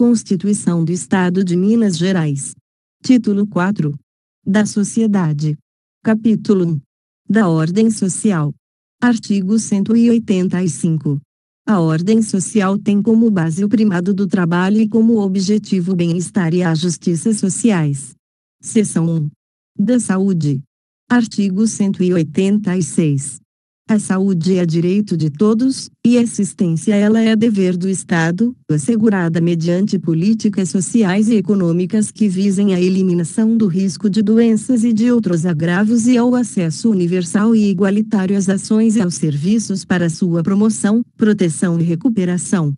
Constituição do Estado de Minas Gerais. Título 4. Da Sociedade. Capítulo 1. Da Ordem Social. Artigo 185. A ordem social tem como base o primado do trabalho e como objetivo o bem-estar e a justiça sociais. Seção 1. Da saúde. Artigo 186. A saúde é direito de todos, e a assistência a ela é dever do Estado, assegurada mediante políticas sociais e econômicas que visem a eliminação do risco de doenças e de outros agravos e ao acesso universal e igualitário às ações e aos serviços para sua promoção, proteção e recuperação.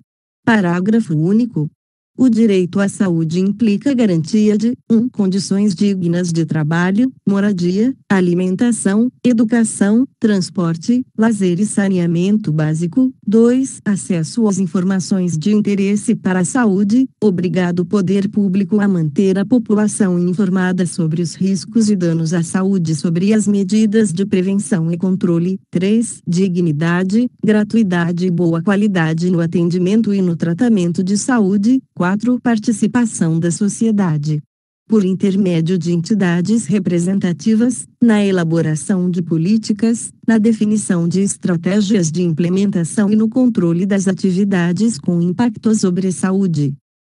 Parágrafo único. O direito à saúde implica garantia de 1. Condições dignas de trabalho, moradia, alimentação, educação, transporte, lazer e saneamento básico. 2. Acesso às informações de interesse para a saúde, obrigado o poder público a manter a população informada sobre os riscos e danos à saúde e sobre as medidas de prevenção e controle. 3. Dignidade, gratuidade e boa qualidade no atendimento e no tratamento de saúde. 4. Participação da sociedade, por intermédio de entidades representativas, na elaboração de políticas, na definição de estratégias de implementação e no controle das atividades com impacto sobre a saúde.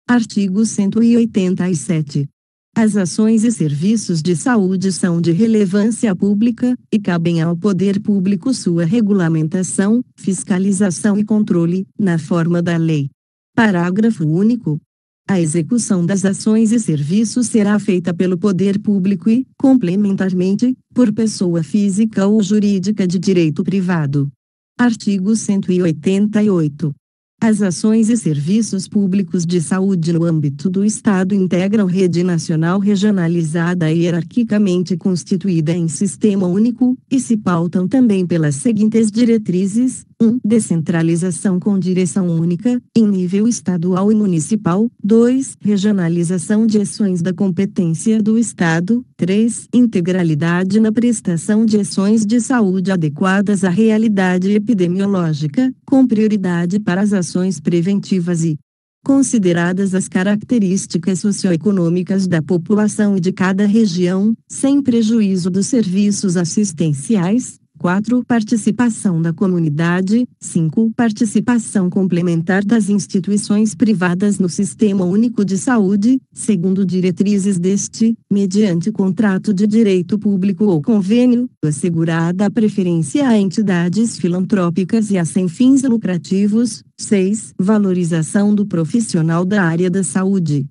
Artigo 187. As ações e serviços de saúde são de relevância pública, e cabem ao poder público sua regulamentação, fiscalização e controle, na forma da lei. Parágrafo único. A execução das ações e serviços será feita pelo poder público e, complementarmente, por pessoa física ou jurídica de direito privado. Artigo 188. As ações e serviços públicos de saúde no âmbito do Estado integram rede nacional regionalizada e hierarquicamente constituída em sistema único, e se pautam também pelas seguintes diretrizes: 1. Descentralização com direção única, em nível estadual e municipal. 2. Regionalização de ações da competência do Estado. 3. Integralidade na prestação de ações de saúde adequadas à realidade epidemiológica, com prioridade para as ações preventivas e, consideradas as características socioeconômicas da população e de cada região, sem prejuízo dos serviços assistenciais. 4. Participação da comunidade. 5. Participação complementar das instituições privadas no Sistema Único de Saúde, segundo diretrizes deste, mediante contrato de direito público ou convênio, assegurada a preferência a entidades filantrópicas e a sem fins lucrativos. 6. Valorização do profissional da área da saúde,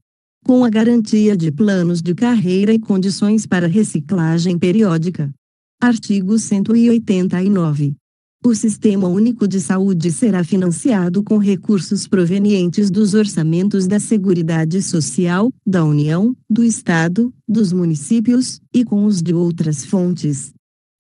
com a garantia de planos de carreira e condições para reciclagem periódica. Artigo 189. O Sistema Único de Saúde será financiado com recursos provenientes dos orçamentos da Seguridade Social, da União, do Estado, dos municípios, e com os de outras fontes.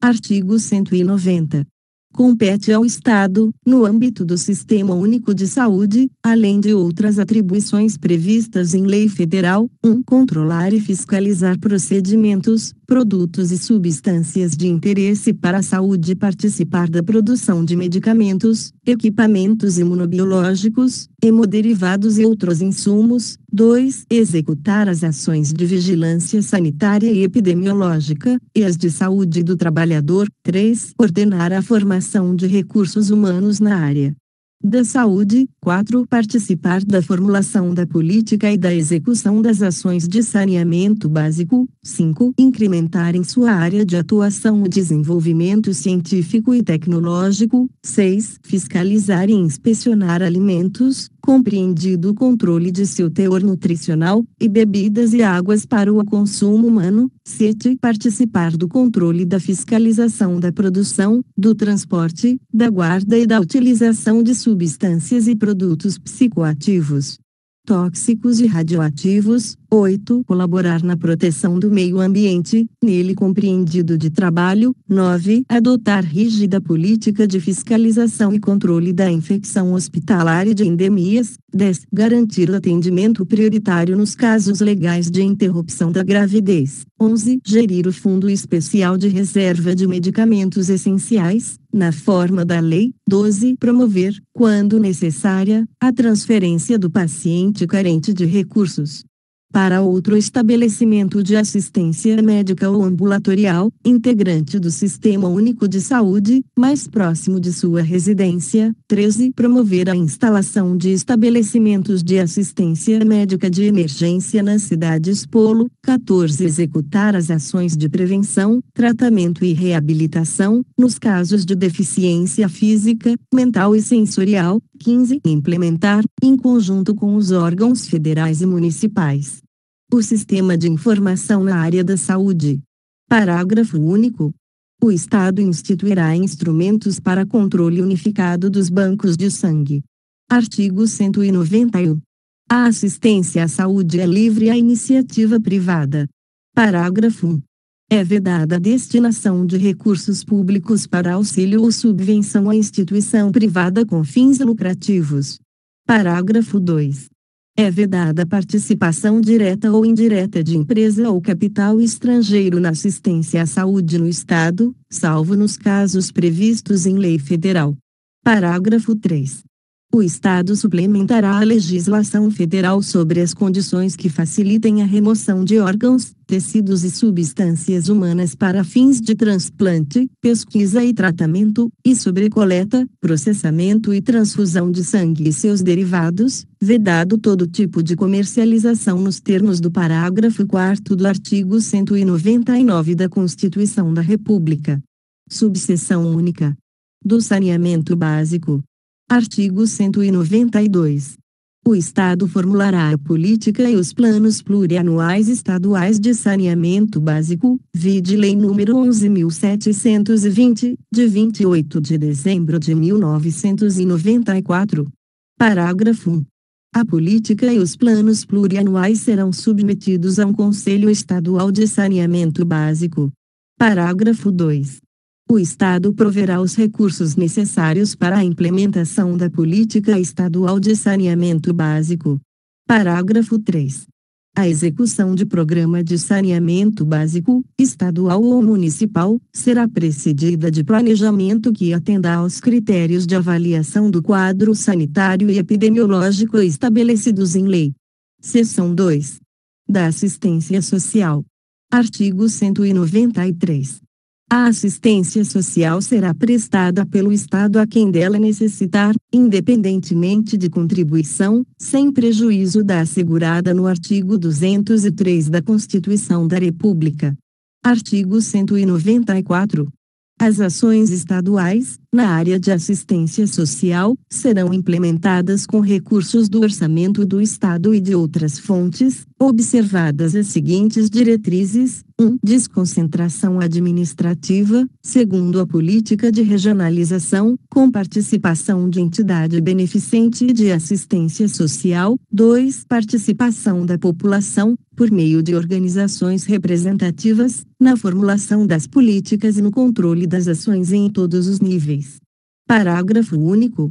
Artigo 190. Compete ao Estado, no âmbito do Sistema Único de Saúde, além de outras atribuições previstas em lei federal: 1. Controlar e fiscalizar procedimentos, produtos e substâncias de interesse para a saúde e participar da produção de medicamentos, equipamentos imunobiológicos, hemoderivados e outros insumos. 2. Executar as ações de vigilância sanitária e epidemiológica, e as de saúde do trabalhador. 3. Ordenar a formação de recursos humanos na área da saúde. 4. Participar da formulação da política e da execução das ações de saneamento básico. 5. Incrementar em sua área de atuação o desenvolvimento científico e tecnológico. 6. Fiscalizar e inspecionar alimentos, compreendido o controle de seu teor nutricional, e bebidas e águas para o consumo humano. 7. Participar do controle da fiscalização da produção, do transporte, da guarda e da utilização de substâncias e produtos psicoativos, tóxicos e radioativos, 8. Colaborar na proteção do meio ambiente, nele compreendido de trabalho. 9. Adotar rígida política de fiscalização e controle da infecção hospitalar e de endemias. 10. Garantir o atendimento prioritário nos casos legais de interrupção da gravidez. 11. Gerir o Fundo Especial de Reserva de Medicamentos Essenciais, na forma da lei. 12. Promover, quando necessária, a transferência do paciente carente de recursos para outro estabelecimento de assistência médica ou ambulatorial, integrante do Sistema Único de Saúde, mais próximo de sua residência. 13. Promover a instalação de estabelecimentos de assistência médica de emergência nas cidades polo. 14. Executar as ações de prevenção, tratamento e reabilitação, nos casos de deficiência física, mental e sensorial. 15. Implementar, em conjunto com os órgãos federais e municipais, o Sistema de Informação na área da saúde. Parágrafo único. O Estado instituirá instrumentos para controle unificado dos bancos de sangue. Artigo 191. A assistência à saúde é livre à iniciativa privada. Parágrafo 1. É vedada a destinação de recursos públicos para auxílio ou subvenção à instituição privada com fins lucrativos. Parágrafo 2. É vedada a participação direta ou indireta de empresa ou capital estrangeiro na assistência à saúde no Estado, salvo nos casos previstos em lei federal. Parágrafo 3. O Estado suplementará a legislação federal sobre as condições que facilitem a remoção de órgãos, tecidos e substâncias humanas para fins de transplante, pesquisa e tratamento, e sobre coleta, processamento e transfusão de sangue e seus derivados, vedado todo tipo de comercialização nos termos do parágrafo 4º do artigo 199 da Constituição da República. Subseção única. Do saneamento básico. Artigo 192. O Estado formulará a política e os planos plurianuais estaduais de saneamento básico, vide Lei nº 11.720, de 28 de dezembro de 1994. Parágrafo 1. A política e os planos plurianuais serão submetidos a um Conselho Estadual de Saneamento Básico. Parágrafo 2. O Estado proverá os recursos necessários para a implementação da política estadual de saneamento básico. Parágrafo 3. A execução de programa de saneamento básico, estadual ou municipal, será precedida de planejamento que atenda aos critérios de avaliação do quadro sanitário e epidemiológico estabelecidos em lei. Seção 2. Da assistência social. Artigo 193. A assistência social será prestada pelo Estado a quem dela necessitar, independentemente de contribuição, sem prejuízo da assegurada no artigo 203 da Constituição da República. Artigo 194. As ações estaduais, na área de assistência social, serão implementadas com recursos do orçamento do Estado e de outras fontes, observadas as seguintes diretrizes: 1. Desconcentração administrativa. 2. A política de regionalização, com participação de entidade beneficente de assistência social. 2. Participação da população, por meio de organizações representativas, na formulação das políticas e no controle das ações em todos os níveis. Parágrafo único.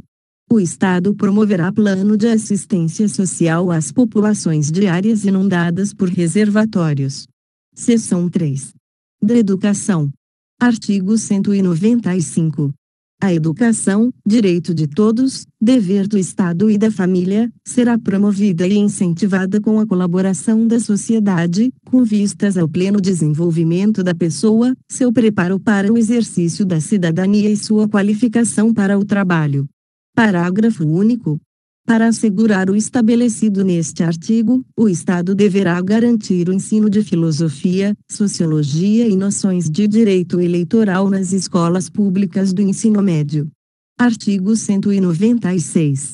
O Estado promoverá plano de assistência social às populações de áreas inundadas por reservatórios. Seção 3. Da educação. Artigo 195. A educação, direito de todos, dever do Estado e da família, será promovida e incentivada com a colaboração da sociedade, com vistas ao pleno desenvolvimento da pessoa, seu preparo para o exercício da cidadania e sua qualificação para o trabalho. Parágrafo único. Para assegurar o estabelecido neste artigo, o Estado deverá garantir o ensino de filosofia, sociologia e noções de direito eleitoral nas escolas públicas do ensino médio. Artigo 196.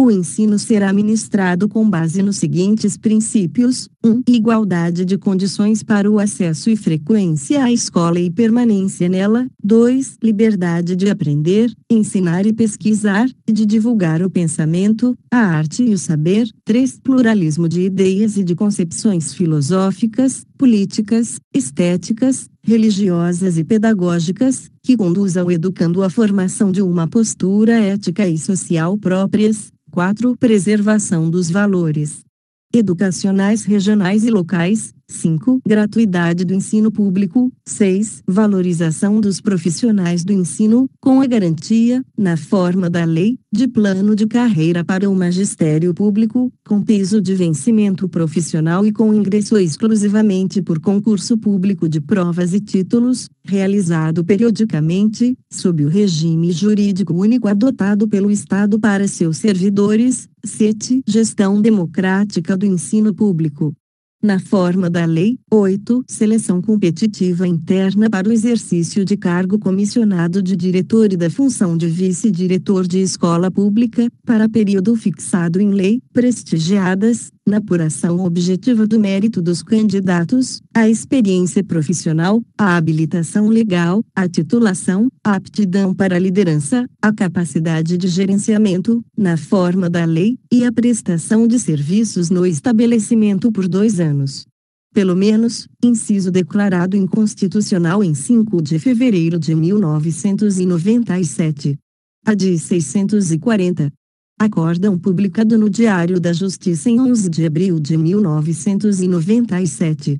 O ensino será ministrado com base nos seguintes princípios: 1. Igualdade de condições para o acesso e frequência à escola e permanência nela. 2. Liberdade de aprender, ensinar e pesquisar, e de divulgar o pensamento, a arte e o saber. 3. Pluralismo de ideias e de concepções filosóficas, políticas, estéticas, religiosas e pedagógicas, que conduzam o educando à formação de uma postura ética e social próprias. 4. Preservação dos valores educacionais regionais e locais. 5. Gratuidade do ensino público. 6. Valorização dos profissionais do ensino, com a garantia, na forma da lei, de plano de carreira para o magistério público, com piso de vencimento profissional e com ingresso exclusivamente por concurso público de provas e títulos, realizado periodicamente, sob o regime jurídico único adotado pelo Estado para seus servidores. 7. Gestão democrática do ensino público, na forma da lei. 8. Seleção competitiva interna para o exercício de cargo comissionado de diretor e da função de vice-diretor de escola pública, para período fixado em lei, prestigiadas, na apuração objetiva do mérito dos candidatos, a experiência profissional, a habilitação legal, a titulação, a aptidão para a liderança, a capacidade de gerenciamento, na forma da lei, e a prestação de serviços no estabelecimento por 2 anos. Pelo menos, inciso declarado inconstitucional em 5 de fevereiro de 1997. A de 640. Acórdão publicado no Diário da Justiça em 11 de abril de 1997.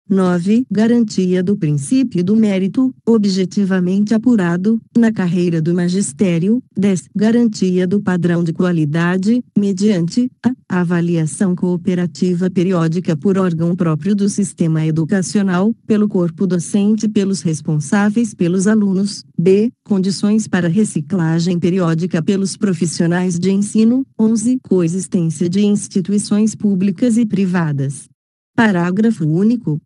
9. Garantia do princípio do mérito, objetivamente apurado, na carreira do magistério. 10. Garantia do padrão de qualidade, mediante a avaliação cooperativa periódica por órgão próprio do sistema educacional, pelo corpo docente e pelos responsáveis pelos alunos. B. Condições para reciclagem periódica pelos profissionais de ensino. 11. Coexistência de instituições públicas e privadas. Parágrafo único.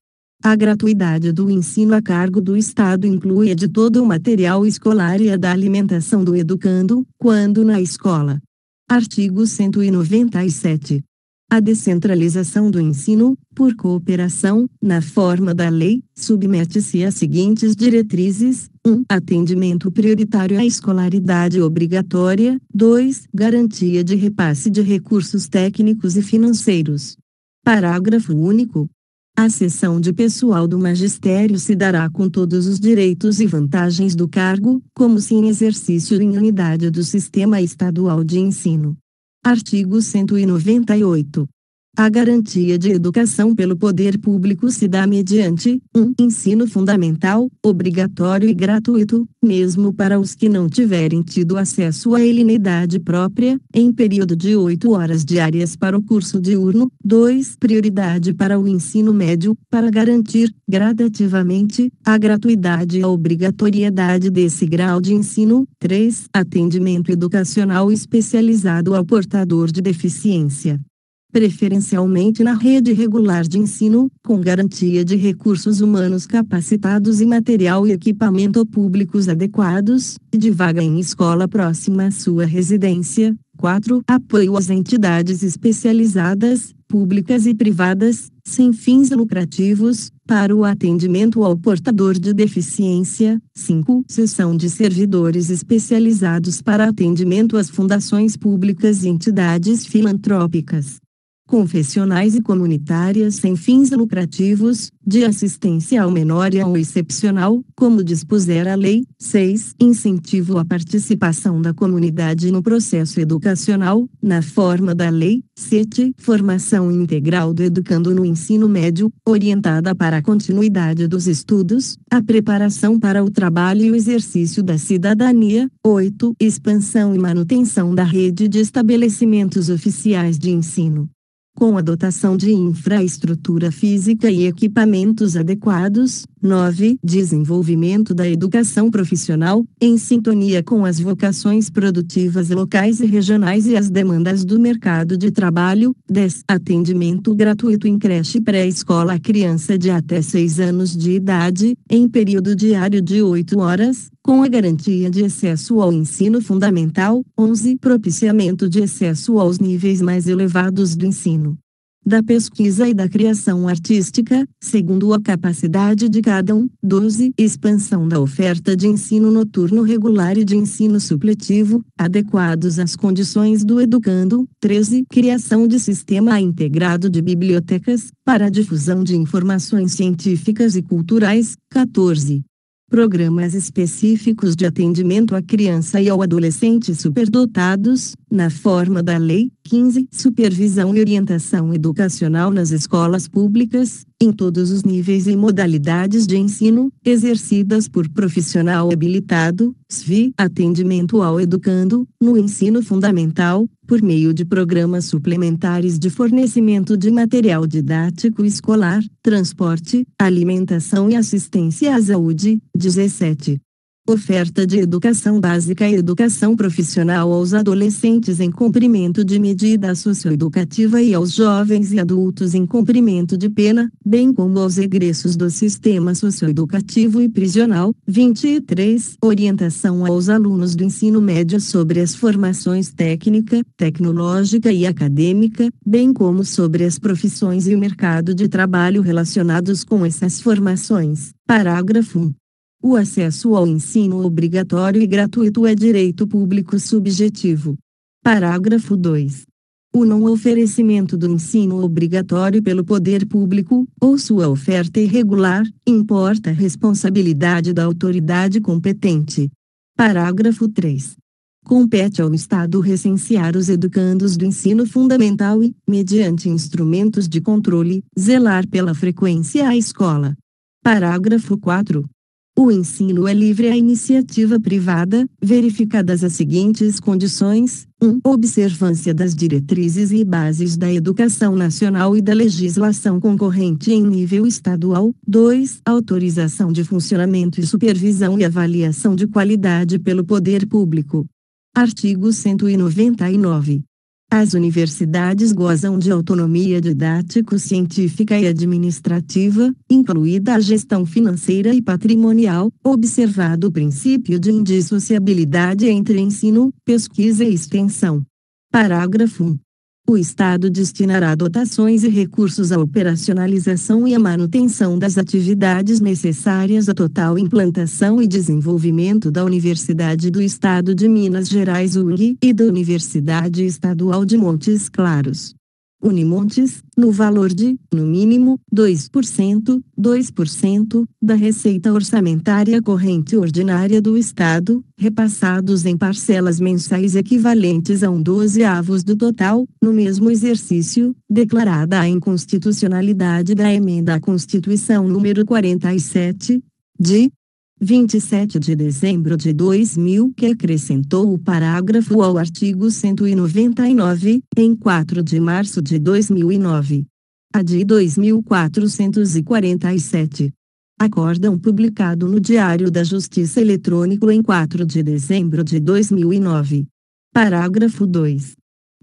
A gratuidade do ensino a cargo do Estado inclui a de todo o material escolar e a da alimentação do educando, quando na escola. Artigo 197. A descentralização do ensino, por cooperação, na forma da lei, submete-se às seguintes diretrizes: 1. Atendimento prioritário à escolaridade obrigatória. 2. Garantia de repasse de recursos técnicos e financeiros. Parágrafo único. A seção de pessoal do magistério se dará com todos os direitos e vantagens do cargo, como se em exercício em unidade do Sistema Estadual de Ensino. Artigo 198. A garantia de educação pelo poder público se dá mediante 1. Ensino fundamental, obrigatório e gratuito, mesmo para os que não tiverem tido acesso a ele na idade própria, em período de 8 horas diárias para o curso diurno. 2. Prioridade para o ensino médio, para garantir, gradativamente, a gratuidade e a obrigatoriedade desse grau de ensino. 3. Atendimento educacional especializado ao portador de deficiência, preferencialmente na rede regular de ensino, com garantia de recursos humanos capacitados e material e equipamento públicos adequados, e de vaga em escola próxima à sua residência. 4. Apoio às entidades especializadas, públicas e privadas, sem fins lucrativos, para o atendimento ao portador de deficiência. 5. Seção de servidores especializados para atendimento às fundações públicas e entidades filantrópicas, confessionais e comunitárias sem fins lucrativos, de assistência ao menor e ao excepcional, como dispuser a lei. 6. Incentivo à participação da comunidade no processo educacional, na forma da lei. 7. Formação integral do educando no ensino médio, orientada para a continuidade dos estudos, a preparação para o trabalho e o exercício da cidadania. 8. Expansão e manutenção da rede de estabelecimentos oficiais de ensino, com a dotação de infraestrutura física e equipamentos adequados. 9. Desenvolvimento da educação profissional, em sintonia com as vocações produtivas locais e regionais e as demandas do mercado de trabalho. 10. Atendimento gratuito em creche pré-escola à criança de até 6 anos de idade, em período diário de 8 horas, com a garantia de acesso ao ensino fundamental. 11. Propiciamento de acesso aos níveis mais elevados do ensino, da pesquisa e da criação artística, segundo a capacidade de cada um. 12. Expansão da oferta de ensino noturno regular e de ensino supletivo, adequados às condições do educando. 13. Criação de sistema integrado de bibliotecas, para a difusão de informações científicas e culturais. 14. Programas específicos de atendimento à criança e ao adolescente superdotados, na forma da lei. 15. Supervisão e orientação educacional nas escolas públicas, em todos os níveis e modalidades de ensino, exercidas por profissional habilitado. SVI. Atendimento ao educando, no ensino fundamental, por meio de programas suplementares de fornecimento de material didático escolar, transporte, alimentação e assistência à saúde. 17. Oferta de educação básica e educação profissional aos adolescentes em cumprimento de medida socioeducativa e aos jovens e adultos em cumprimento de pena, bem como aos egressos do sistema socioeducativo e prisional. 23. Orientação aos alunos do ensino médio sobre as formações técnica, tecnológica e acadêmica, bem como sobre as profissões e o mercado de trabalho relacionados com essas formações. Parágrafo 1. O acesso ao ensino obrigatório e gratuito é direito público subjetivo. Parágrafo 2. O não oferecimento do ensino obrigatório pelo poder público, ou sua oferta irregular, importa a responsabilidade da autoridade competente. Parágrafo 3. Compete ao Estado recensear os educandos do ensino fundamental e, mediante instrumentos de controle, zelar pela frequência à escola. Parágrafo 4. O ensino é livre à iniciativa privada, verificadas as seguintes condições: 1. Observância das diretrizes e bases da educação nacional e da legislação concorrente em nível estadual. 2. Autorização de funcionamento e supervisão e avaliação de qualidade pelo poder público. Artigo 199. As universidades gozam de autonomia didático-científica e administrativa, incluída a gestão financeira e patrimonial, observado o princípio de indissociabilidade entre ensino, pesquisa e extensão. Parágrafo 1. O Estado destinará dotações e recursos à operacionalização e à manutenção das atividades necessárias à total implantação e desenvolvimento da Universidade do Estado de Minas Gerais (UNG) e da Universidade Estadual de Montes Claros, Unimontes, no valor de, no mínimo, 2% da receita orçamentária corrente ordinária do Estado, repassados em parcelas mensais equivalentes a 1/12 do total, no mesmo exercício, declarada a inconstitucionalidade da emenda à Constituição número 47, de 27 de dezembro de 2000, que acrescentou o parágrafo ao artigo 199, em 4 de março de 2009. A de 2447. Acórdão publicado no Diário da Justiça eletrônico em 4 de dezembro de 2009. Parágrafo 2.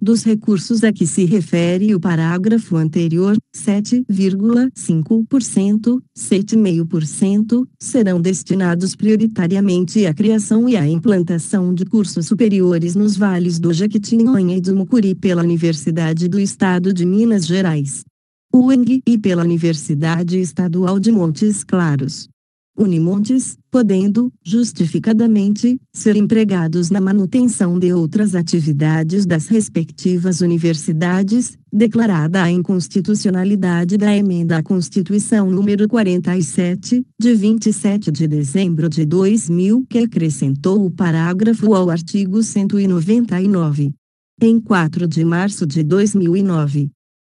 Dos recursos a que se refere o parágrafo anterior, 7,5% serão destinados prioritariamente à criação e à implantação de cursos superiores nos vales do Jequitinhonha e do Mucuri pela Universidade do Estado de Minas Gerais, UENG, e pela Universidade Estadual de Montes Claros, Unimontes, podendo, justificadamente, ser empregados na manutenção de outras atividades das respectivas universidades, declarada a inconstitucionalidade da emenda à Constituição número 47, de 27 de dezembro de 2000, que acrescentou o parágrafo ao artigo 199. Em 4 de março de 2009.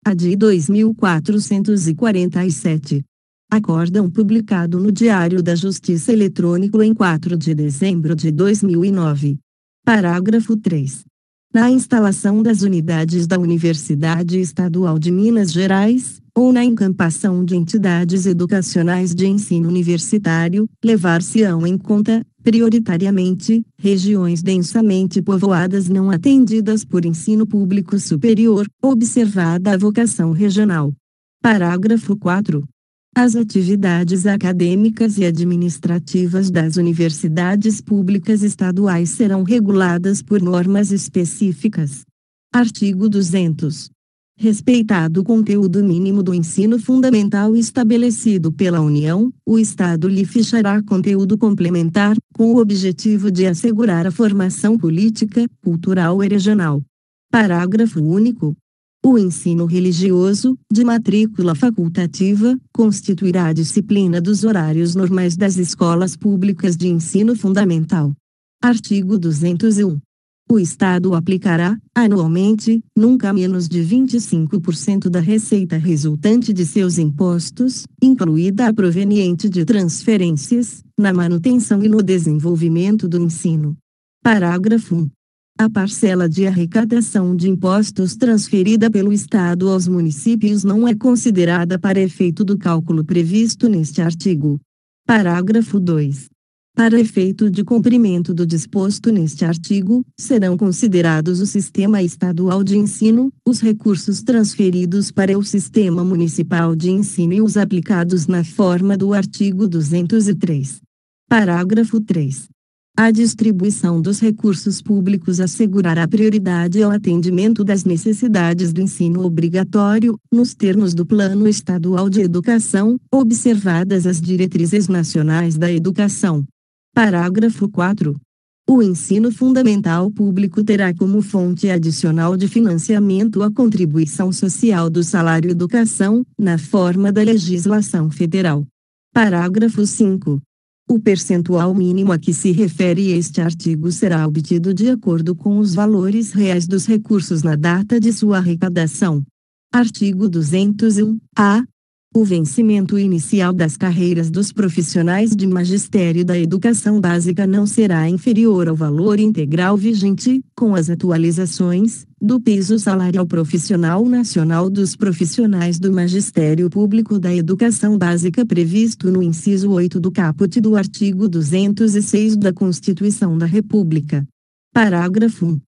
A de 2447. Acórdão publicado no Diário da Justiça eletrônico em 4 de dezembro de 2009. Parágrafo 3. Na instalação das unidades da Universidade Estadual de Minas Gerais, ou na encampação de entidades educacionais de ensino universitário, levar-se-ão em conta, prioritariamente, regiões densamente povoadas não atendidas por ensino público superior, observada a vocação regional. Parágrafo 4. As atividades acadêmicas e administrativas das universidades públicas estaduais serão reguladas por normas específicas. Artigo 200. Respeitado o conteúdo mínimo do ensino fundamental estabelecido pela União, o Estado lhe fichará conteúdo complementar, com o objetivo de assegurar a formação política, cultural e regional. Parágrafo único. O ensino religioso, de matrícula facultativa, constituirá a disciplina dos horários normais das escolas públicas de ensino fundamental. Artigo 201. O Estado aplicará, anualmente, nunca menos de 25% da receita resultante de seus impostos, incluída a proveniente de transferências, na manutenção e no desenvolvimento do ensino. Parágrafo 1. A parcela de arrecadação de impostos transferida pelo Estado aos municípios não é considerada para efeito do cálculo previsto neste artigo. Parágrafo 2. Para efeito de cumprimento do disposto neste artigo, serão considerados o Sistema Estadual de Ensino, os recursos transferidos para o Sistema Municipal de Ensino e os aplicados na forma do artigo 203. Parágrafo 3. A distribuição dos recursos públicos assegurará prioridade ao atendimento das necessidades do ensino obrigatório, nos termos do Plano Estadual de Educação, observadas as diretrizes nacionais da educação. Parágrafo 4. O ensino fundamental público terá como fonte adicional de financiamento a contribuição social do salário educação, na forma da legislação federal. Parágrafo 5. O percentual mínimo a que se refere este artigo será obtido de acordo com os valores reais dos recursos na data de sua arrecadação. Artigo 201-A. O vencimento inicial das carreiras dos profissionais de magistério da educação básica não será inferior ao valor integral vigente, com as atualizações, do piso salarial profissional nacional dos profissionais do magistério público da educação básica previsto no inciso 8 do caput do artigo 206 da Constituição da República. Parágrafo 1.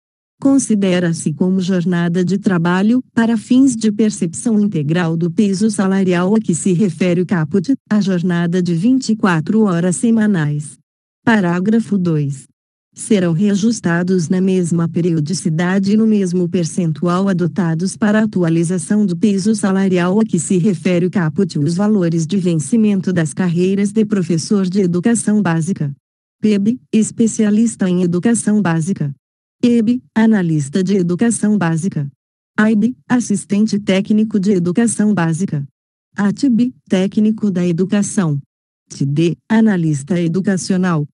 Considera-se como jornada de trabalho, para fins de percepção integral do piso salarial a que se refere o caput, a jornada de 24 horas semanais. Parágrafo 2. Serão reajustados na mesma periodicidade e no mesmo percentual adotados para a atualização do piso salarial a que se refere o caput os valores de vencimento das carreiras de professor de educação básica. PEB, especialista em educação básica. EB, analista de educação básica. AIB, assistente técnico de educação básica. ATB, técnico da educação. TD, analista educacional.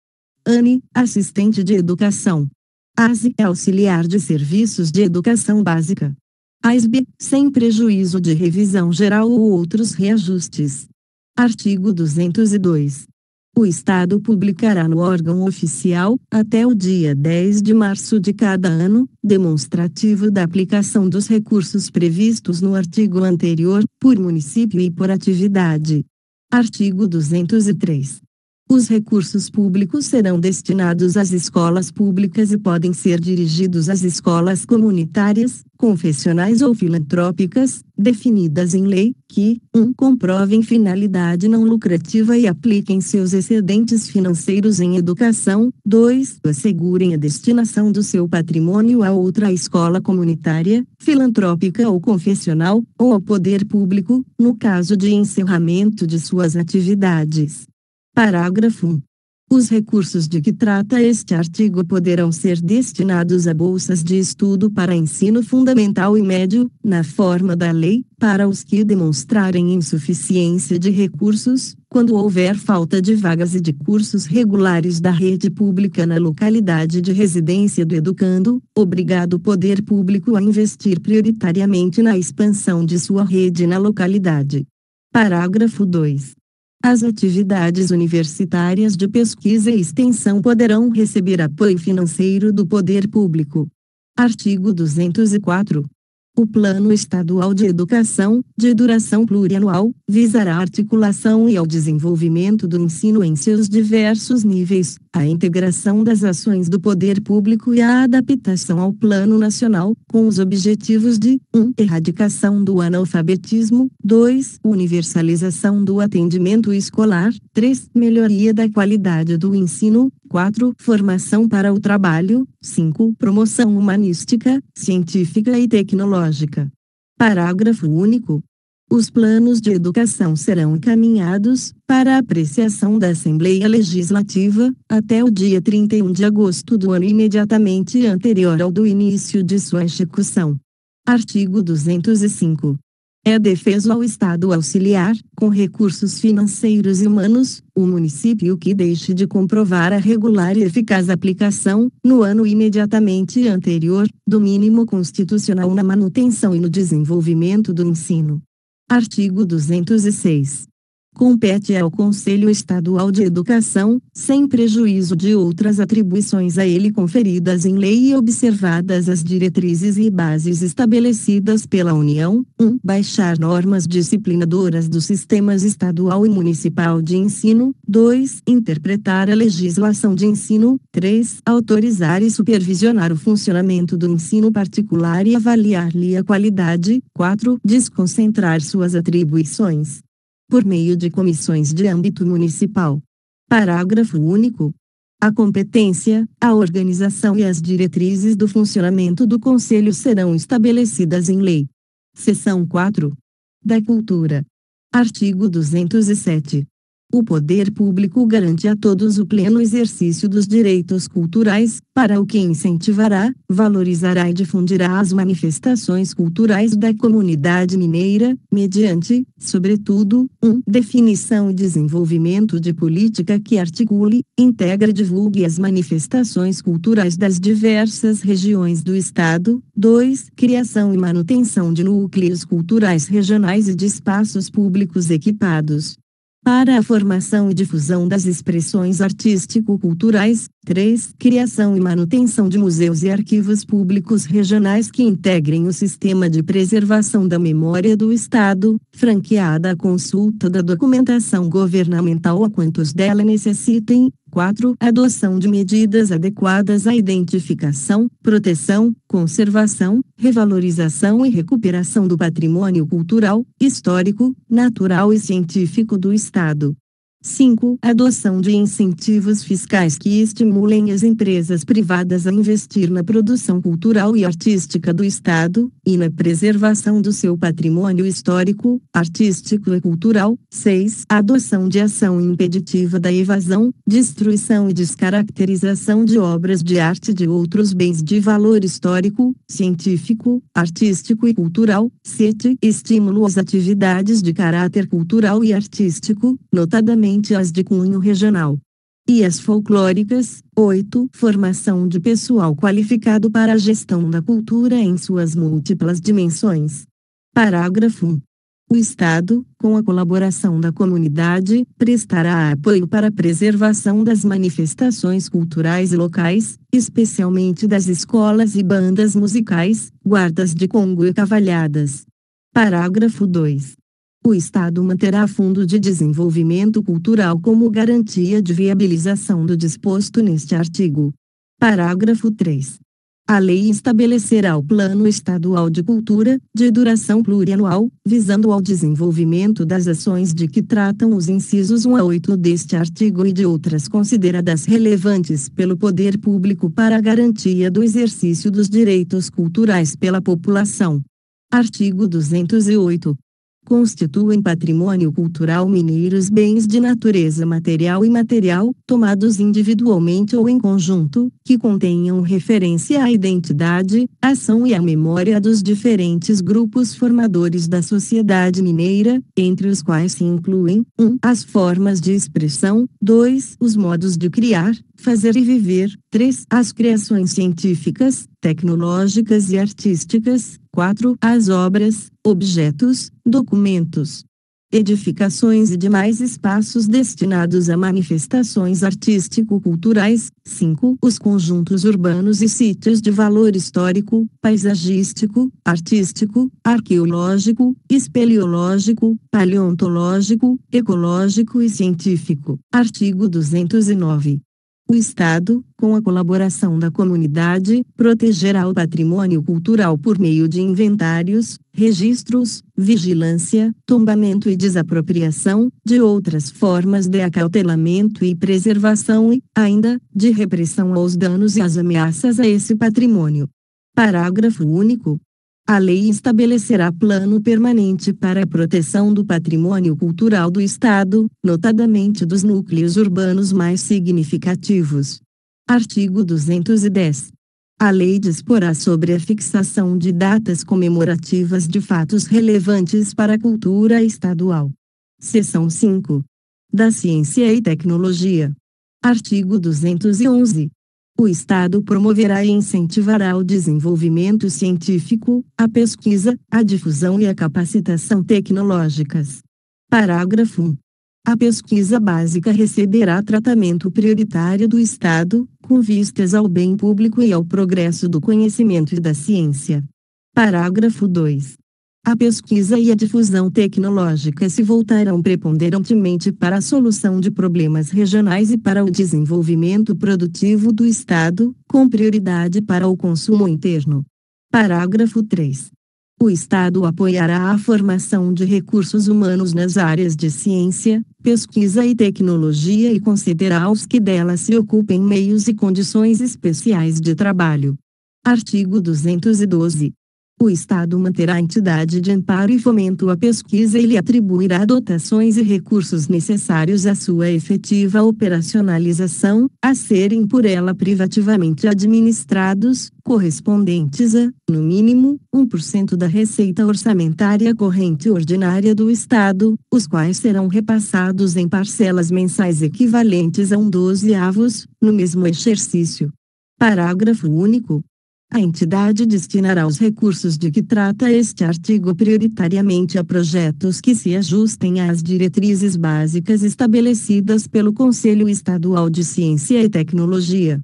ANE, assistente de educação. ASE, auxiliar de serviços de educação básica. ASB, sem prejuízo de revisão geral ou outros reajustes. Artigo 202. O Estado publicará no órgão oficial, até o dia 10 de março de cada ano, demonstrativo da aplicação dos recursos previstos no artigo anterior, por município e por atividade. Artigo 203. Os recursos públicos serão destinados às escolas públicas e podem ser dirigidos às escolas comunitárias, confessionais ou filantrópicas, definidas em lei, que 1. Comprovem finalidade não lucrativa e apliquem seus excedentes financeiros em educação, 2. Assegurem a destinação do seu patrimônio a outra escola comunitária, filantrópica ou confessional, ou ao poder público, no caso de encerramento de suas atividades. Parágrafo 1. Os recursos de que trata este artigo poderão ser destinados a bolsas de estudo para ensino fundamental e médio, na forma da lei, para os que demonstrarem insuficiência de recursos, quando houver falta de vagas e de cursos regulares da rede pública na localidade de residência do educando, obrigado o poder público a investir prioritariamente na expansão de sua rede na localidade. Parágrafo 2. As atividades universitárias de pesquisa e extensão poderão receber apoio financeiro do poder público. Artigo 204. O Plano Estadual de Educação, de duração plurianual, visará a articulação e ao desenvolvimento do ensino em seus diversos níveis, a integração das ações do poder público e a adaptação ao Plano Nacional, com os objetivos de 1. Erradicação do analfabetismo, 2. Universalização do atendimento escolar, 3. Melhoria da qualidade do ensino, 4. Formação para o trabalho, 5. Promoção humanística, científica e tecnológica. Parágrafo único. Os planos de educação serão encaminhados, para apreciação da Assembleia Legislativa, até o dia 31 de agosto do ano imediatamente anterior ao do início de sua execução. Artigo 205. É defeso ao Estado auxiliar, com recursos financeiros e humanos, o município que deixe de comprovar a regular e eficaz aplicação, no ano imediatamente anterior, do mínimo constitucional na manutenção e no desenvolvimento do ensino. Artigo 206. Compete ao Conselho Estadual de Educação, sem prejuízo de outras atribuições a ele conferidas em lei e observadas as diretrizes e bases estabelecidas pela União, 1. Baixar normas disciplinadoras dos sistemas estadual e municipal de ensino, 2. Interpretar a legislação de ensino, 3. Autorizar e supervisionar o funcionamento do ensino particular e avaliar-lhe a qualidade, 4. Desconcentrar suas atribuições por meio de comissões de âmbito municipal. Parágrafo único. A competência, a organização e as diretrizes do funcionamento do Conselho serão estabelecidas em lei. Seção 4. Da Cultura. Artigo 207. O poder público garante a todos o pleno exercício dos direitos culturais, para o que incentivará, valorizará e difundirá as manifestações culturais da comunidade mineira, mediante, sobretudo, 1. Definição e desenvolvimento de política que articule, integre e divulgue as manifestações culturais das diversas regiões do Estado, 2. Criação e manutenção de núcleos culturais regionais e de espaços públicos equipados para a formação e difusão das expressões artístico-culturais, 3. Criação e manutenção de museus e arquivos públicos regionais que integrem o sistema de preservação da memória do Estado, franqueada a consulta da documentação governamental a quantos dela necessitem, 4. Adoção de medidas adequadas à identificação, proteção, conservação, revalorização e recuperação do patrimônio cultural, histórico, natural e científico do Estado. 5. Adoção de incentivos fiscais que estimulem as empresas privadas a investir na produção cultural e artística do Estado, e na preservação do seu patrimônio histórico, artístico e cultural. 6. Adoção de ação impeditiva da evasão, destruição e descaracterização de obras de arte e de outros bens de valor histórico, científico, artístico e cultural. 7. Estímulo às atividades de caráter cultural e artístico, notadamente as de cunho regional e as folclóricas. 8. Formação de pessoal qualificado para a gestão da cultura em suas múltiplas dimensões. Parágrafo 1. O Estado, com a colaboração da comunidade, prestará apoio para a preservação das manifestações culturais locais, especialmente das escolas e bandas musicais, guardas de Congo e cavalhadas. Parágrafo 2. O Estado manterá fundo de desenvolvimento cultural como garantia de viabilização do disposto neste artigo. Parágrafo 3. A lei estabelecerá o Plano Estadual de Cultura, de duração plurianual, visando ao desenvolvimento das ações de que tratam os incisos 1 a 8 deste artigo e de outras consideradas relevantes pelo poder público para a garantia do exercício dos direitos culturais pela população. Artigo 208. Constituem patrimônio cultural mineiro os bens de natureza material e imaterial, tomados individualmente ou em conjunto, que contenham referência à identidade, ação e à memória dos diferentes grupos formadores da sociedade mineira, entre os quais se incluem 1. As formas de expressão, 2. Os modos de criar, fazer e viver, 3. As criações científicas, tecnológicas e artísticas, 4. As obras, objetos, documentos, edificações e demais espaços destinados a manifestações artístico-culturais. 5. Os conjuntos urbanos e sítios de valor histórico, paisagístico, artístico, arqueológico, espeleológico, paleontológico, ecológico e científico. Artigo 209. O Estado, com a colaboração da comunidade, protegerá o patrimônio cultural por meio de inventários, registros, vigilância, tombamento e desapropriação, de outras formas de acautelamento e preservação e, ainda, de repressão aos danos e às ameaças a esse patrimônio. Parágrafo único. A lei estabelecerá plano permanente para a proteção do patrimônio cultural do Estado, notadamente dos núcleos urbanos mais significativos. Artigo 210. A lei disporá sobre a fixação de datas comemorativas de fatos relevantes para a cultura estadual. Seção 5. Da Ciência e Tecnologia. Artigo 211. O Estado promoverá e incentivará o desenvolvimento científico, a pesquisa, a difusão e a capacitação tecnológicas. Parágrafo 1. A pesquisa básica receberá tratamento prioritário do Estado, com vistas ao bem público e ao progresso do conhecimento e da ciência. Parágrafo 2. A pesquisa e a difusão tecnológica se voltarão preponderantemente para a solução de problemas regionais e para o desenvolvimento produtivo do Estado, com prioridade para o consumo interno. Parágrafo 3. O Estado apoiará a formação de recursos humanos nas áreas de ciência, pesquisa e tecnologia e concederá aos que delas se ocupem meios e condições especiais de trabalho. Artigo 212. O Estado manterá a entidade de amparo e fomento à pesquisa e lhe atribuirá dotações e recursos necessários à sua efetiva operacionalização, a serem por ela privativamente administrados, correspondentes a, no mínimo, 1% da receita orçamentária corrente ordinária do Estado, os quais serão repassados em parcelas mensais equivalentes a 1/12, no mesmo exercício. Parágrafo único. A entidade destinará os recursos de que trata este artigo prioritariamente a projetos que se ajustem às diretrizes básicas estabelecidas pelo Conselho Estadual de Ciência e Tecnologia,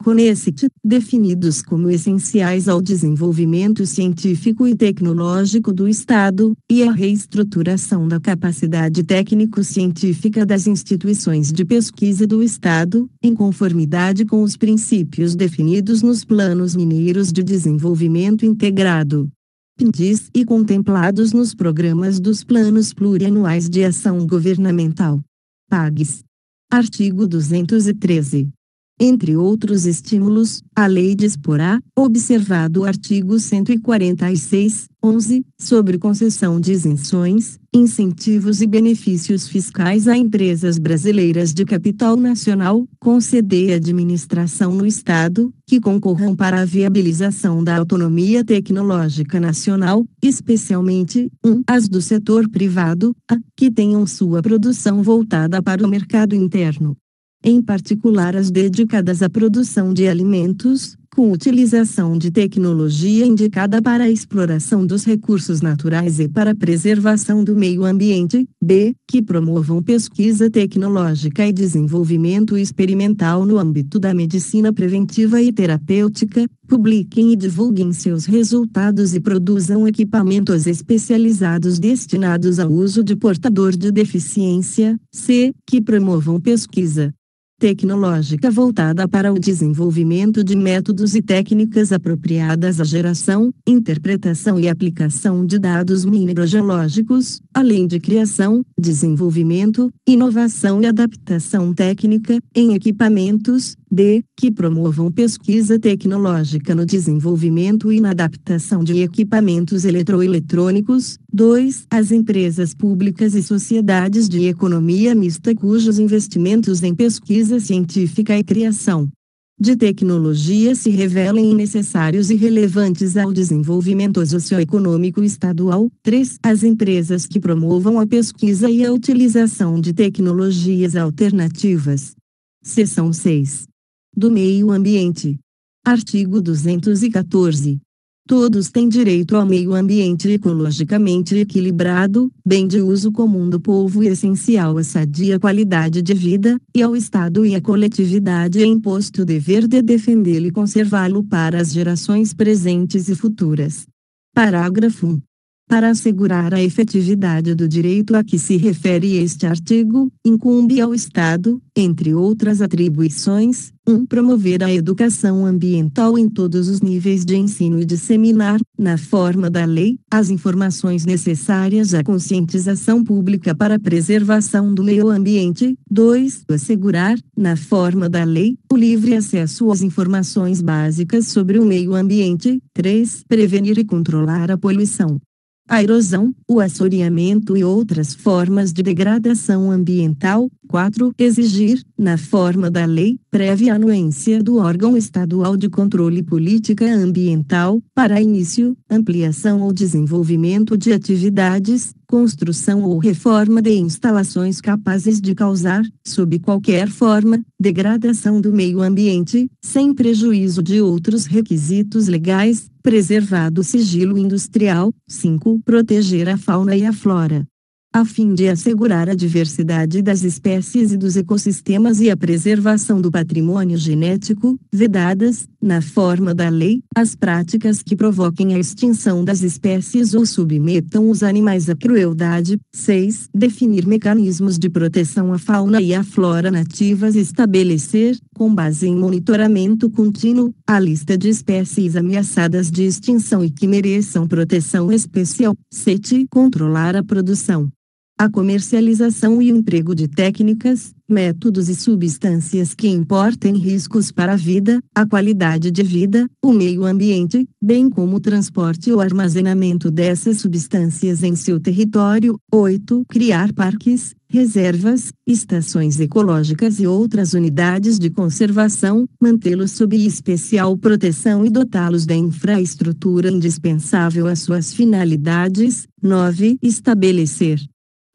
CONECIT, definidos como essenciais ao desenvolvimento científico e tecnológico do Estado, e à reestruturação da capacidade técnico-científica das instituições de pesquisa do Estado, em conformidade com os princípios definidos nos Planos Mineiros de Desenvolvimento Integrado, PNDES, e contemplados nos programas dos Planos Plurianuais de Ação Governamental, PAGs. Artigo 213. Entre outros estímulos, a lei disporá, observado o artigo 146(11), sobre concessão de isenções, incentivos e benefícios fiscais a empresas brasileiras de capital nacional, com sede e administração no Estado, que concorram para a viabilização da autonomia tecnológica nacional, especialmente, as do setor privado, que tenham sua produção voltada para o mercado interno. Em particular as dedicadas à produção de alimentos, com utilização de tecnologia indicada para a exploração dos recursos naturais e para a preservação do meio ambiente, que promovam pesquisa tecnológica e desenvolvimento experimental no âmbito da medicina preventiva e terapêutica, publiquem e divulguem seus resultados e produzam equipamentos especializados destinados ao uso de portador de deficiência, que promovam pesquisa tecnológica voltada para o desenvolvimento de métodos e técnicas apropriadas à geração, interpretação e aplicação de dados minerogeológicos, além de criação, desenvolvimento, inovação e adaptação técnica, em equipamentos, que promovam pesquisa tecnológica no desenvolvimento e na adaptação de equipamentos eletroeletrônicos. 2. As empresas públicas e sociedades de economia mista cujos investimentos em pesquisa científica e criação de tecnologia se revelem necessários e relevantes ao desenvolvimento socioeconômico estadual. 3. As empresas que promovam a pesquisa e a utilização de tecnologias alternativas. Seção 6. Do meio ambiente. Artigo 214. Todos têm direito ao meio ambiente ecologicamente equilibrado, bem de uso comum do povo e essencial à sadia qualidade de vida, e ao Estado e à coletividade é imposto o dever de defendê-lo e conservá-lo para as gerações presentes e futuras. Parágrafo 1. Para assegurar a efetividade do direito a que se refere este artigo, incumbe ao Estado, entre outras atribuições, 1. Promover a educação ambiental em todos os níveis de ensino e disseminar, na forma da lei, as informações necessárias à conscientização pública para a preservação do meio ambiente. 2. Assegurar, na forma da lei, o livre acesso às informações básicas sobre o meio ambiente. 3. Prevenir e controlar a poluição, a erosão, o assoreamento e outras formas de degradação ambiental. 4. Exigir, na forma da lei, prévia anuência do órgão estadual de controle e política ambiental, para início, ampliação ou desenvolvimento de atividades, construção ou reforma de instalações capazes de causar, sob qualquer forma, degradação do meio ambiente, sem prejuízo de outros requisitos legais, preservado o sigilo industrial. 5. Proteger a fauna e a flora, a fim de assegurar a diversidade das espécies e dos ecossistemas e a preservação do patrimônio genético, vedadas, na forma da lei, as práticas que provoquem a extinção das espécies ou submetam os animais à crueldade. 6. Definir mecanismos de proteção à fauna e à flora nativas e estabelecer, com base em monitoramento contínuo, a lista de espécies ameaçadas de extinção e que mereçam proteção especial. 7. Controlar a produção, a comercialização e o emprego de técnicas, métodos e substâncias que importem riscos para a vida, a qualidade de vida, o meio ambiente, bem como o transporte ou armazenamento dessas substâncias em seu território. 8. Criar parques, reservas, estações ecológicas e outras unidades de conservação, mantê-los sob especial proteção e dotá-los da infraestrutura indispensável às suas finalidades. 9. Estabelecer,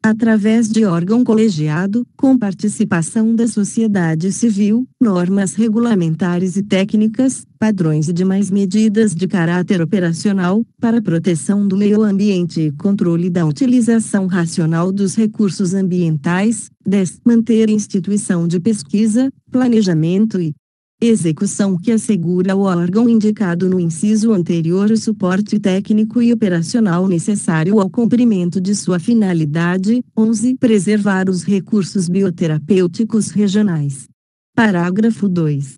através de órgão colegiado, com participação da sociedade civil, normas regulamentares e técnicas, padrões e demais medidas de caráter operacional, para a proteção do meio ambiente e controle da utilização racional dos recursos ambientais. 10. Manter instituição de pesquisa, planejamento e execução que assegura ao órgão indicado no inciso anterior o suporte técnico e operacional necessário ao cumprimento de sua finalidade. 11. Preservar os recursos bioterapêuticos regionais. Parágrafo 2.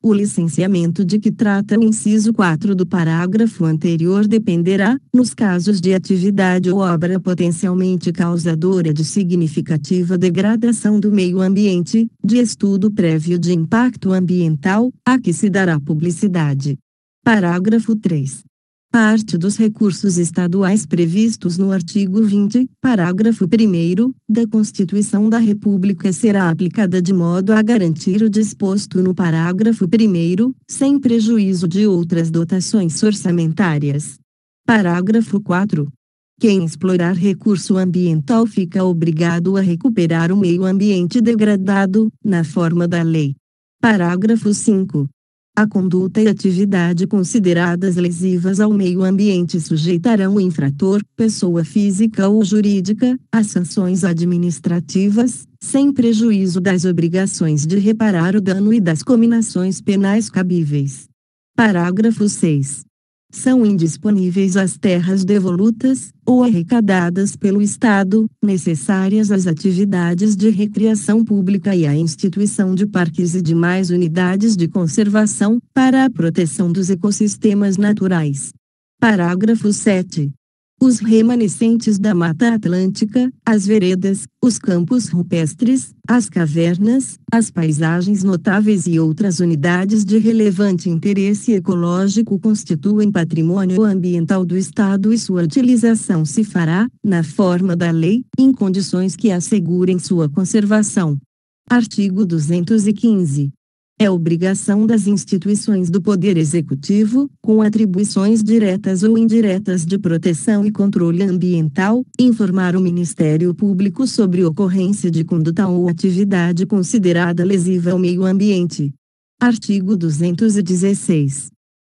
O licenciamento de que trata o inciso 4 do parágrafo anterior dependerá, nos casos de atividade ou obra potencialmente causadora de significativa degradação do meio ambiente, de estudo prévio de impacto ambiental, a que se dará publicidade. Parágrafo 3. Parte dos recursos estaduais previstos no artigo 20, parágrafo 1º, da Constituição da República será aplicada de modo a garantir o disposto no parágrafo 1º, sem prejuízo de outras dotações orçamentárias. Parágrafo 4. Quem explorar recurso ambiental fica obrigado a recuperar o meio ambiente degradado, na forma da lei. Parágrafo 5. A conduta e atividade consideradas lesivas ao meio ambiente sujeitarão o infrator, pessoa física ou jurídica, a sanções administrativas, sem prejuízo das obrigações de reparar o dano e das cominações penais cabíveis. Parágrafo 6. São indisponíveis as terras devolutas, ou arrecadadas pelo Estado, necessárias às atividades de recreação pública e à instituição de parques e demais unidades de conservação, para a proteção dos ecossistemas naturais. Parágrafo 7. Os remanescentes da Mata Atlântica, as veredas, os campos rupestres, as cavernas, as paisagens notáveis e outras unidades de relevante interesse ecológico constituem patrimônio ambiental do Estado e sua utilização se fará, na forma da lei, em condições que assegurem sua conservação. Artigo 215. É obrigação das instituições do Poder Executivo, com atribuições diretas ou indiretas de proteção e controle ambiental, informar o Ministério Público sobre ocorrência de conduta ou atividade considerada lesiva ao meio ambiente. Artigo 216.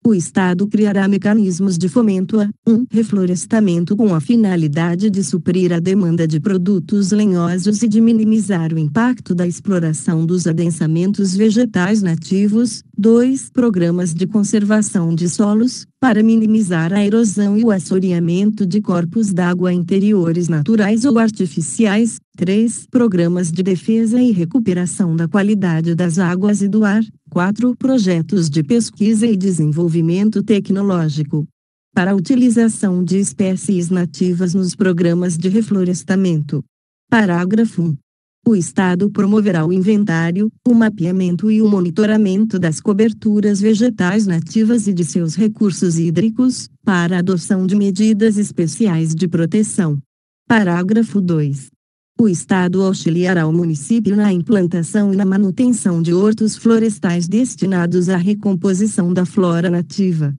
O Estado criará mecanismos de fomento a 1. Reflorestamento com a finalidade de suprir a demanda de produtos lenhosos e de minimizar o impacto da exploração dos adensamentos vegetais nativos. 2. Programas de conservação de solos, para minimizar a erosão e o assoreamento de corpos d'água interiores naturais ou artificiais. 3. Programas de defesa e recuperação da qualidade das águas e do ar. 4. Projetos de pesquisa e desenvolvimento tecnológico para a utilização de espécies nativas nos programas de reflorestamento. Parágrafo 1. O Estado promoverá o inventário, o mapeamento e o monitoramento das coberturas vegetais nativas e de seus recursos hídricos, para a adoção de medidas especiais de proteção. Parágrafo 2. O Estado auxiliará o município na implantação e na manutenção de hortos florestais destinados à recomposição da flora nativa.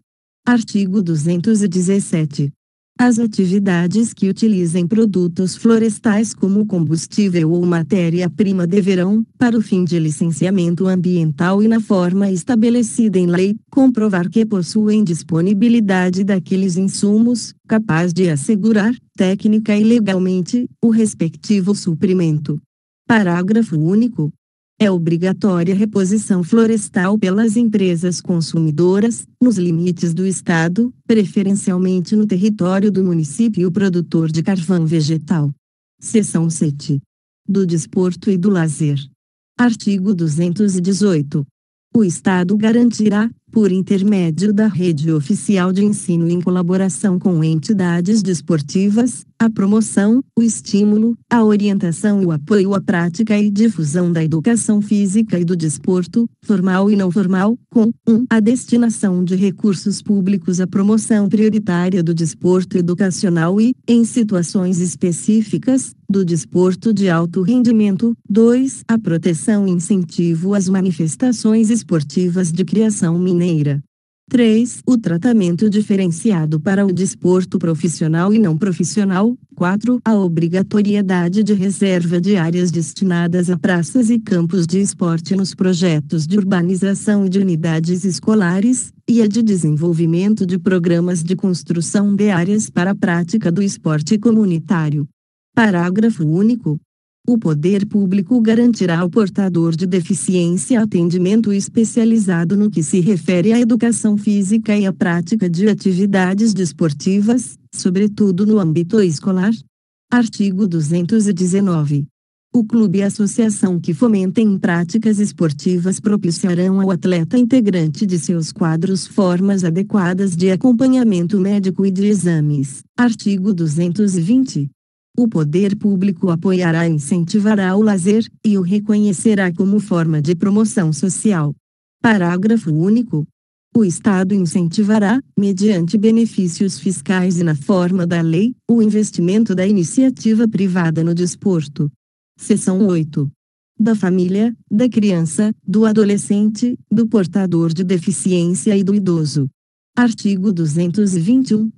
Artigo 217. As atividades que utilizem produtos florestais como combustível ou matéria-prima deverão, para o fim de licenciamento ambiental e na forma estabelecida em lei, comprovar que possuem disponibilidade daqueles insumos, capaz de assegurar, técnica e legalmente, o respectivo suprimento. Parágrafo único. É obrigatória a reposição florestal pelas empresas consumidoras, nos limites do Estado, preferencialmente no território do município produtor de carvão vegetal. Seção 7. Do desporto e do lazer. Artigo 218. O Estado garantirá, por intermédio da rede oficial de ensino em colaboração com entidades desportivas, a promoção, o estímulo, a orientação e o apoio à prática e difusão da educação física e do desporto, formal e não formal, com 1. A destinação de recursos públicos à promoção prioritária do desporto educacional e, em situações específicas, do desporto de alto rendimento. 2. A proteção e incentivo às manifestações esportivas de criação mineira. 3. O tratamento diferenciado para o desporto profissional e não profissional. 4. A obrigatoriedade de reserva de áreas destinadas a praças e campos de esporte nos projetos de urbanização e de unidades escolares, e a de desenvolvimento de programas de construção de áreas para a prática do esporte comunitário. Parágrafo único. O poder público garantirá ao portador de deficiência atendimento especializado no que se refere à educação física e à prática de atividades desportivas, sobretudo no âmbito escolar. Artigo 219. O clube e a associação que fomentem práticas esportivas propiciarão ao atleta integrante de seus quadros formas adequadas de acompanhamento médico e de exames. Artigo 220. O poder público apoiará e incentivará o lazer, e o reconhecerá como forma de promoção social. Parágrafo único. O Estado incentivará, mediante benefícios fiscais e na forma da lei, o investimento da iniciativa privada no desporto. Seção 8. Da família, da criança, do adolescente, do portador de deficiência e do idoso. Artigo 221.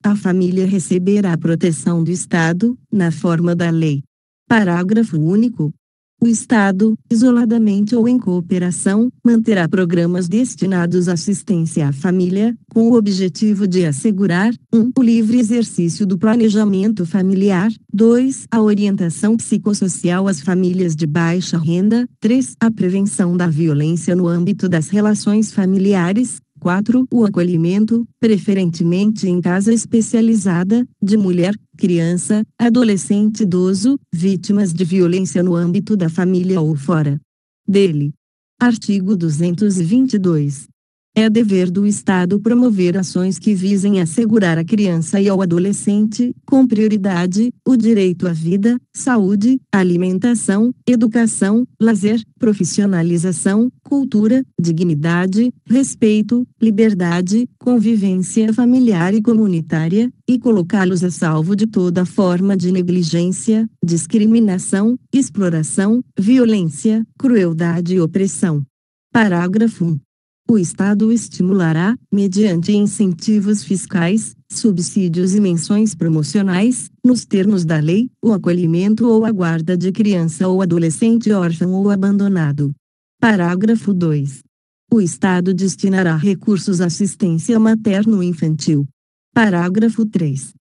A família receberá a proteção do Estado, na forma da lei. Parágrafo único. O Estado, isoladamente ou em cooperação, manterá programas destinados à assistência à família, com o objetivo de assegurar 1. O livre exercício do planejamento familiar. 2. A orientação psicossocial às famílias de baixa renda. 3. A prevenção da violência no âmbito das relações familiares. 4. O acolhimento, preferentemente em casa especializada, de mulher, criança, adolescente e idoso, vítimas de violência no âmbito da família ou fora dele. Artigo 222. É dever do Estado promover ações que visem assegurar à criança e ao adolescente, com prioridade, o direito à vida, saúde, alimentação, educação, lazer, profissionalização, cultura, dignidade, respeito, liberdade, convivência familiar e comunitária, e colocá-los a salvo de toda forma de negligência, discriminação, exploração, violência, crueldade e opressão. Parágrafo 1. O Estado estimulará, mediante incentivos fiscais, subsídios e menções promocionais, nos termos da lei, o acolhimento ou a guarda de criança ou adolescente órfão ou abandonado. Parágrafo 2. O Estado destinará recursos à assistência materno-infantil. Parágrafo 3.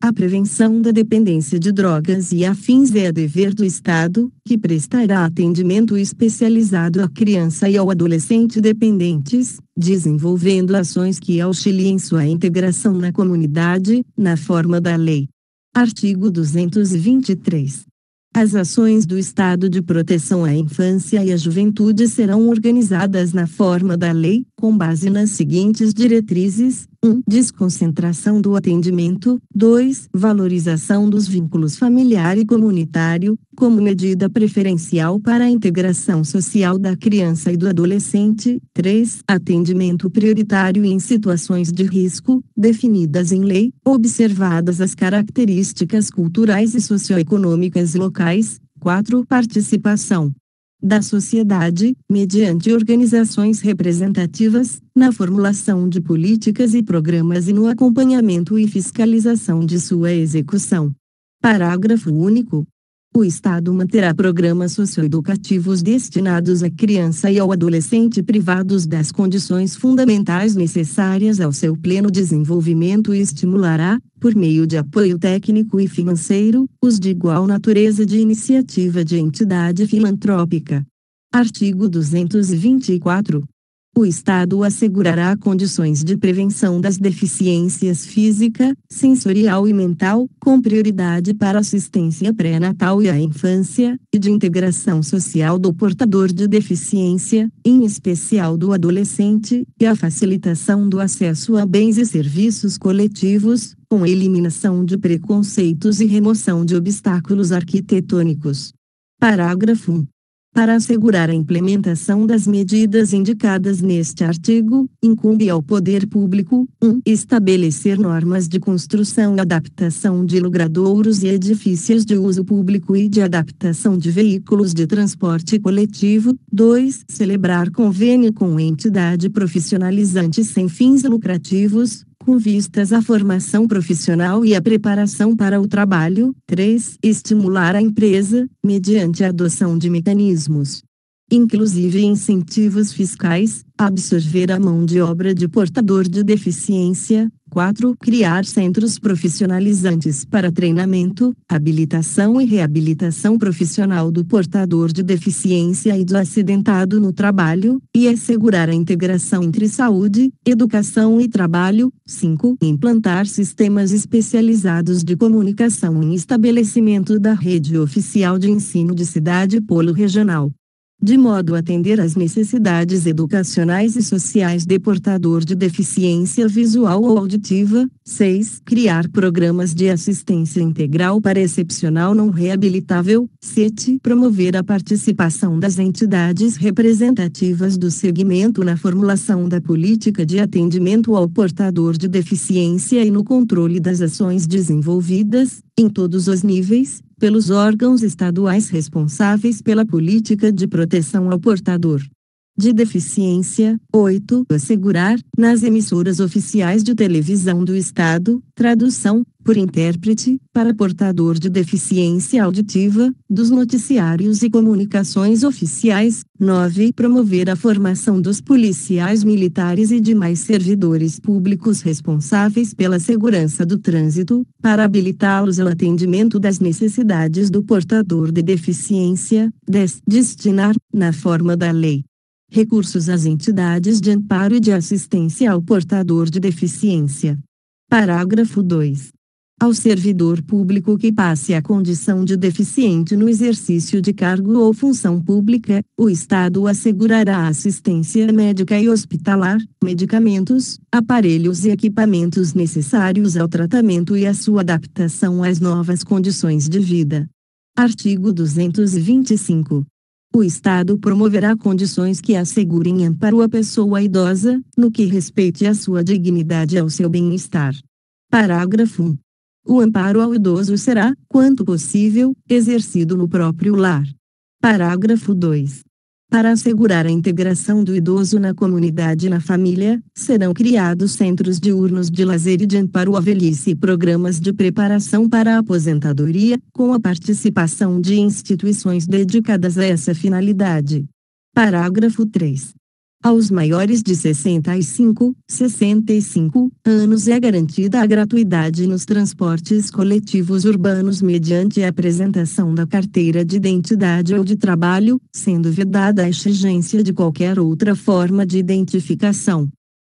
A prevenção da dependência de drogas e afins é dever do Estado, que prestará atendimento especializado à criança e ao adolescente dependentes, desenvolvendo ações que auxiliem sua integração na comunidade, na forma da lei. Artigo 223. As ações do Estado de proteção à infância e à juventude serão organizadas na forma da lei, com base nas seguintes diretrizes: 1. Desconcentração do atendimento. 2. Valorização dos vínculos familiar e comunitário, como medida preferencial para a integração social da criança e do adolescente. 3. Atendimento prioritário em situações de risco, definidas em lei, observadas as características culturais e socioeconômicas locais. 4. Participação da sociedade, mediante organizações representativas, na formulação de políticas e programas e no acompanhamento e fiscalização de sua execução. Parágrafo único. O Estado manterá programas socioeducativos destinados à criança e ao adolescente privados das condições fundamentais necessárias ao seu pleno desenvolvimento e estimulará, por meio de apoio técnico e financeiro, os de igual natureza de iniciativa de entidade filantrópica. Artigo 224. O Estado assegurará condições de prevenção das deficiências física, sensorial e mental, com prioridade para assistência pré-natal e à infância, e de integração social do portador de deficiência, em especial do adolescente, e a facilitação do acesso a bens e serviços coletivos, com eliminação de preconceitos e remoção de obstáculos arquitetônicos. Parágrafo 1. Para assegurar a implementação das medidas indicadas neste artigo, incumbe ao poder público: 1. Estabelecer normas de construção e adaptação de logradouros e edifícios de uso público e de adaptação de veículos de transporte coletivo. 2. Celebrar convênio com entidade profissionalizante sem fins lucrativos, com vistas à formação profissional e à preparação para o trabalho. 3. Estimular a empresa, mediante a adoção de mecanismos, inclusive incentivos fiscais, a absorver a mão de obra de portador de deficiência. 4. Criar centros profissionalizantes para treinamento, habilitação e reabilitação profissional do portador de deficiência e do acidentado no trabalho, e assegurar a integração entre saúde, educação e trabalho. 5. Implantar sistemas especializados de comunicação em estabelecimento da rede oficial de ensino de cidade polo regional, de modo a atender às necessidades educacionais e sociais de portador de deficiência visual ou auditiva. 6. Criar programas de assistência integral para excepcional não reabilitável. 7. Promover a participação das entidades representativas do segmento na formulação da política de atendimento ao portador de deficiência e no controle das ações desenvolvidas, em todos os níveis, pelos órgãos estaduais responsáveis pela política de proteção ao portador de deficiência. 8. Assegurar, nas emissoras oficiais de televisão do Estado, tradução, por intérprete, para portador de deficiência auditiva, dos noticiários e comunicações oficiais. 9. Promover a formação dos policiais militares e demais servidores públicos responsáveis pela segurança do trânsito, para habilitá-los ao atendimento das necessidades do portador de deficiência. 10. Destinar, na forma da lei, recursos às entidades de amparo e de assistência ao portador de deficiência. Parágrafo 2. Ao servidor público que passe a condição de deficiente no exercício de cargo ou função pública, o Estado assegurará assistência médica e hospitalar, medicamentos, aparelhos e equipamentos necessários ao tratamento e à sua adaptação às novas condições de vida. Artigo 225. O Estado promoverá condições que assegurem amparo à pessoa idosa, no que respeite à sua dignidade e ao seu bem-estar. Parágrafo 1. O amparo ao idoso será, quanto possível, exercido no próprio lar. Parágrafo 2. Para assegurar a integração do idoso na comunidade e na família, serão criados centros diurnos de lazer e de amparo à velhice e programas de preparação para a aposentadoria, com a participação de instituições dedicadas a essa finalidade. Parágrafo 3. Aos maiores de 65 anos é garantida a gratuidade nos transportes coletivos urbanos mediante a apresentação da carteira de identidade ou de trabalho, sendo vedada a exigência de qualquer outra forma de identificação.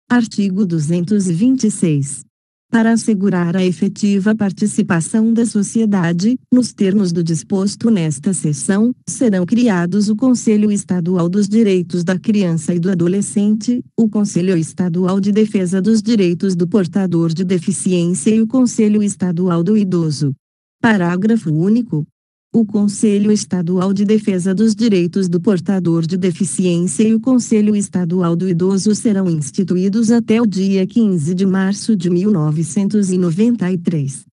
Artigo 226. Para assegurar a efetiva participação da sociedade, nos termos do disposto nesta seção, serão criados o Conselho Estadual dos Direitos da Criança e do Adolescente, o Conselho Estadual de Defesa dos Direitos do Portador de Deficiência e o Conselho Estadual do Idoso. Parágrafo único. O Conselho Estadual de Defesa dos Direitos do Portador de Deficiência e o Conselho Estadual do Idoso serão instituídos até o dia 15 de março de 1993.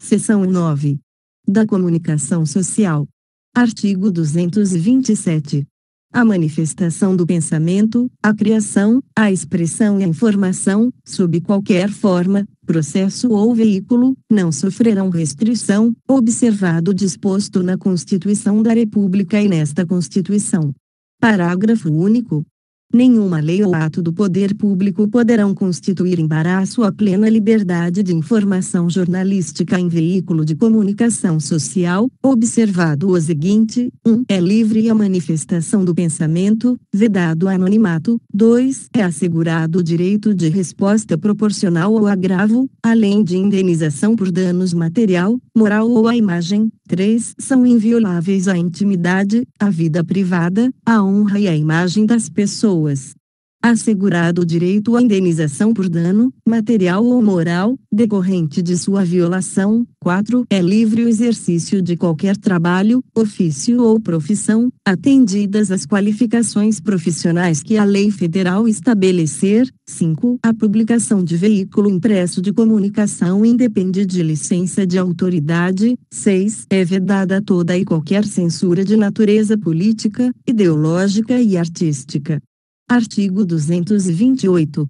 Seção 9. Da Comunicação Social. Artigo 227. A manifestação do pensamento, a criação, a expressão e a informação, sob qualquer forma, processo ou veículo, não sofrerão restrição, observado o disposto na Constituição da República e nesta Constituição. Parágrafo único. Nenhuma lei ou ato do poder público poderão constituir embaraço à plena liberdade de informação jornalística em veículo de comunicação social, observado o seguinte: 1. É livre a manifestação do pensamento, vedado o anonimato. 2. É assegurado o direito de resposta proporcional ao agravo, além de indenização por danos material, moral ou à imagem. 3. São invioláveis a intimidade, a vida privada, a honra e a imagem das pessoas. Assegurado o direito à indenização por dano, material ou moral, decorrente de sua violação. 4. É livre o exercício de qualquer trabalho, ofício ou profissão, atendidas as qualificações profissionais que a lei federal estabelecer. 5. A publicação de veículo impresso de comunicação independe de licença de autoridade. 6. É vedada toda e qualquer censura de natureza política, ideológica e artística. Artigo 228.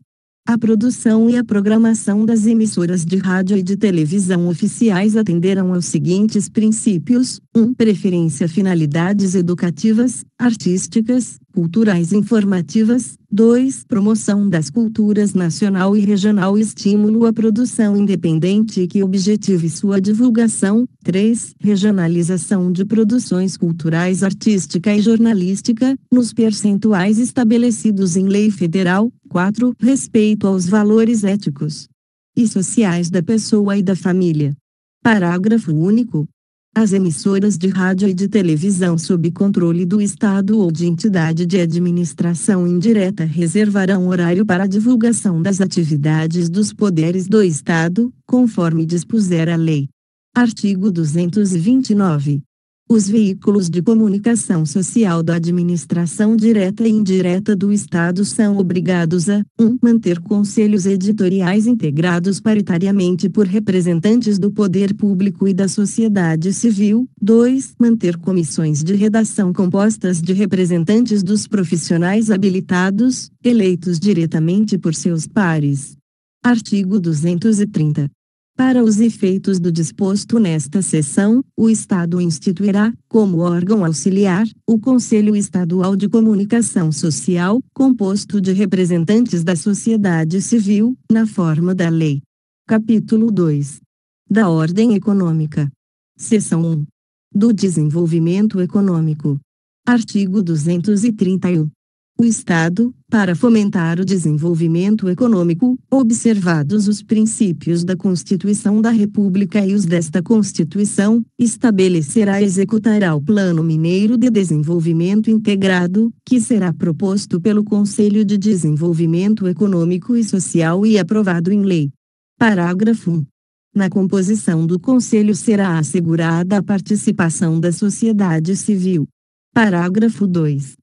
A produção e a programação das emissoras de rádio e de televisão oficiais atenderão aos seguintes princípios: 1. Preferência a finalidades educativas, artísticas, culturais e informativas. 2. Promoção das culturas nacional e regional e estímulo à produção independente que objetive sua divulgação. 3. Regionalização de produções culturais, artística e jornalística, nos percentuais estabelecidos em lei federal. 4. Respeito aos valores éticos e sociais da pessoa e da família. Parágrafo único. As emissoras de rádio e de televisão sob controle do Estado ou de entidade de administração indireta reservarão horário para a divulgação das atividades dos poderes do Estado, conforme dispuser a lei. Artigo 229. Os veículos de comunicação social da administração direta e indireta do Estado são obrigados a: 1. Manter conselhos editoriais integrados paritariamente por representantes do poder público e da sociedade civil. 2. Manter comissões de redação compostas de representantes dos profissionais habilitados, eleitos diretamente por seus pares. Artigo 230. Para os efeitos do disposto nesta seção, o Estado instituirá, como órgão auxiliar, o Conselho Estadual de Comunicação Social, composto de representantes da sociedade civil, na forma da lei. Capítulo 2. Da Ordem Econômica. Seção 1. Do Desenvolvimento Econômico. Artigo 231. O Estado, para fomentar o desenvolvimento econômico, observados os princípios da Constituição da República e os desta Constituição, estabelecerá e executará o Plano Mineiro de Desenvolvimento Integrado, que será proposto pelo Conselho de Desenvolvimento Econômico e Social e aprovado em lei. Parágrafo 1. Na composição do Conselho será assegurada a participação da sociedade civil. Parágrafo 2.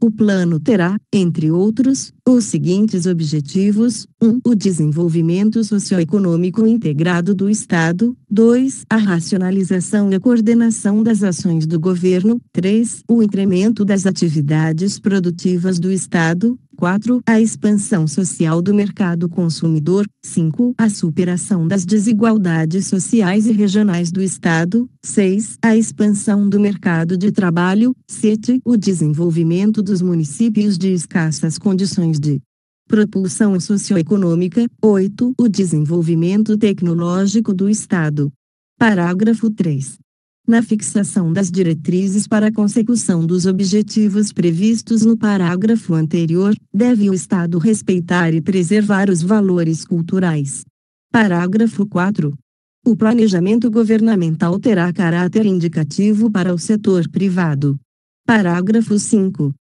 O plano terá, entre outros, os seguintes objetivos: 1. O desenvolvimento socioeconômico integrado do Estado. 2. A racionalização e a coordenação das ações do governo. 3. O incremento das atividades produtivas do Estado. 4. A expansão social do mercado consumidor. 5. A superação das desigualdades sociais e regionais do Estado. 6. A expansão do mercado de trabalho. 7. O desenvolvimento dos municípios de escassas condições de propulsão socioeconômica. 8. O desenvolvimento tecnológico do Estado. Parágrafo 3. Na fixação das diretrizes para a consecução dos objetivos previstos no parágrafo anterior, deve o Estado respeitar e preservar os valores culturais. Parágrafo 4. O planejamento governamental terá caráter indicativo para o setor privado. Parágrafo 5.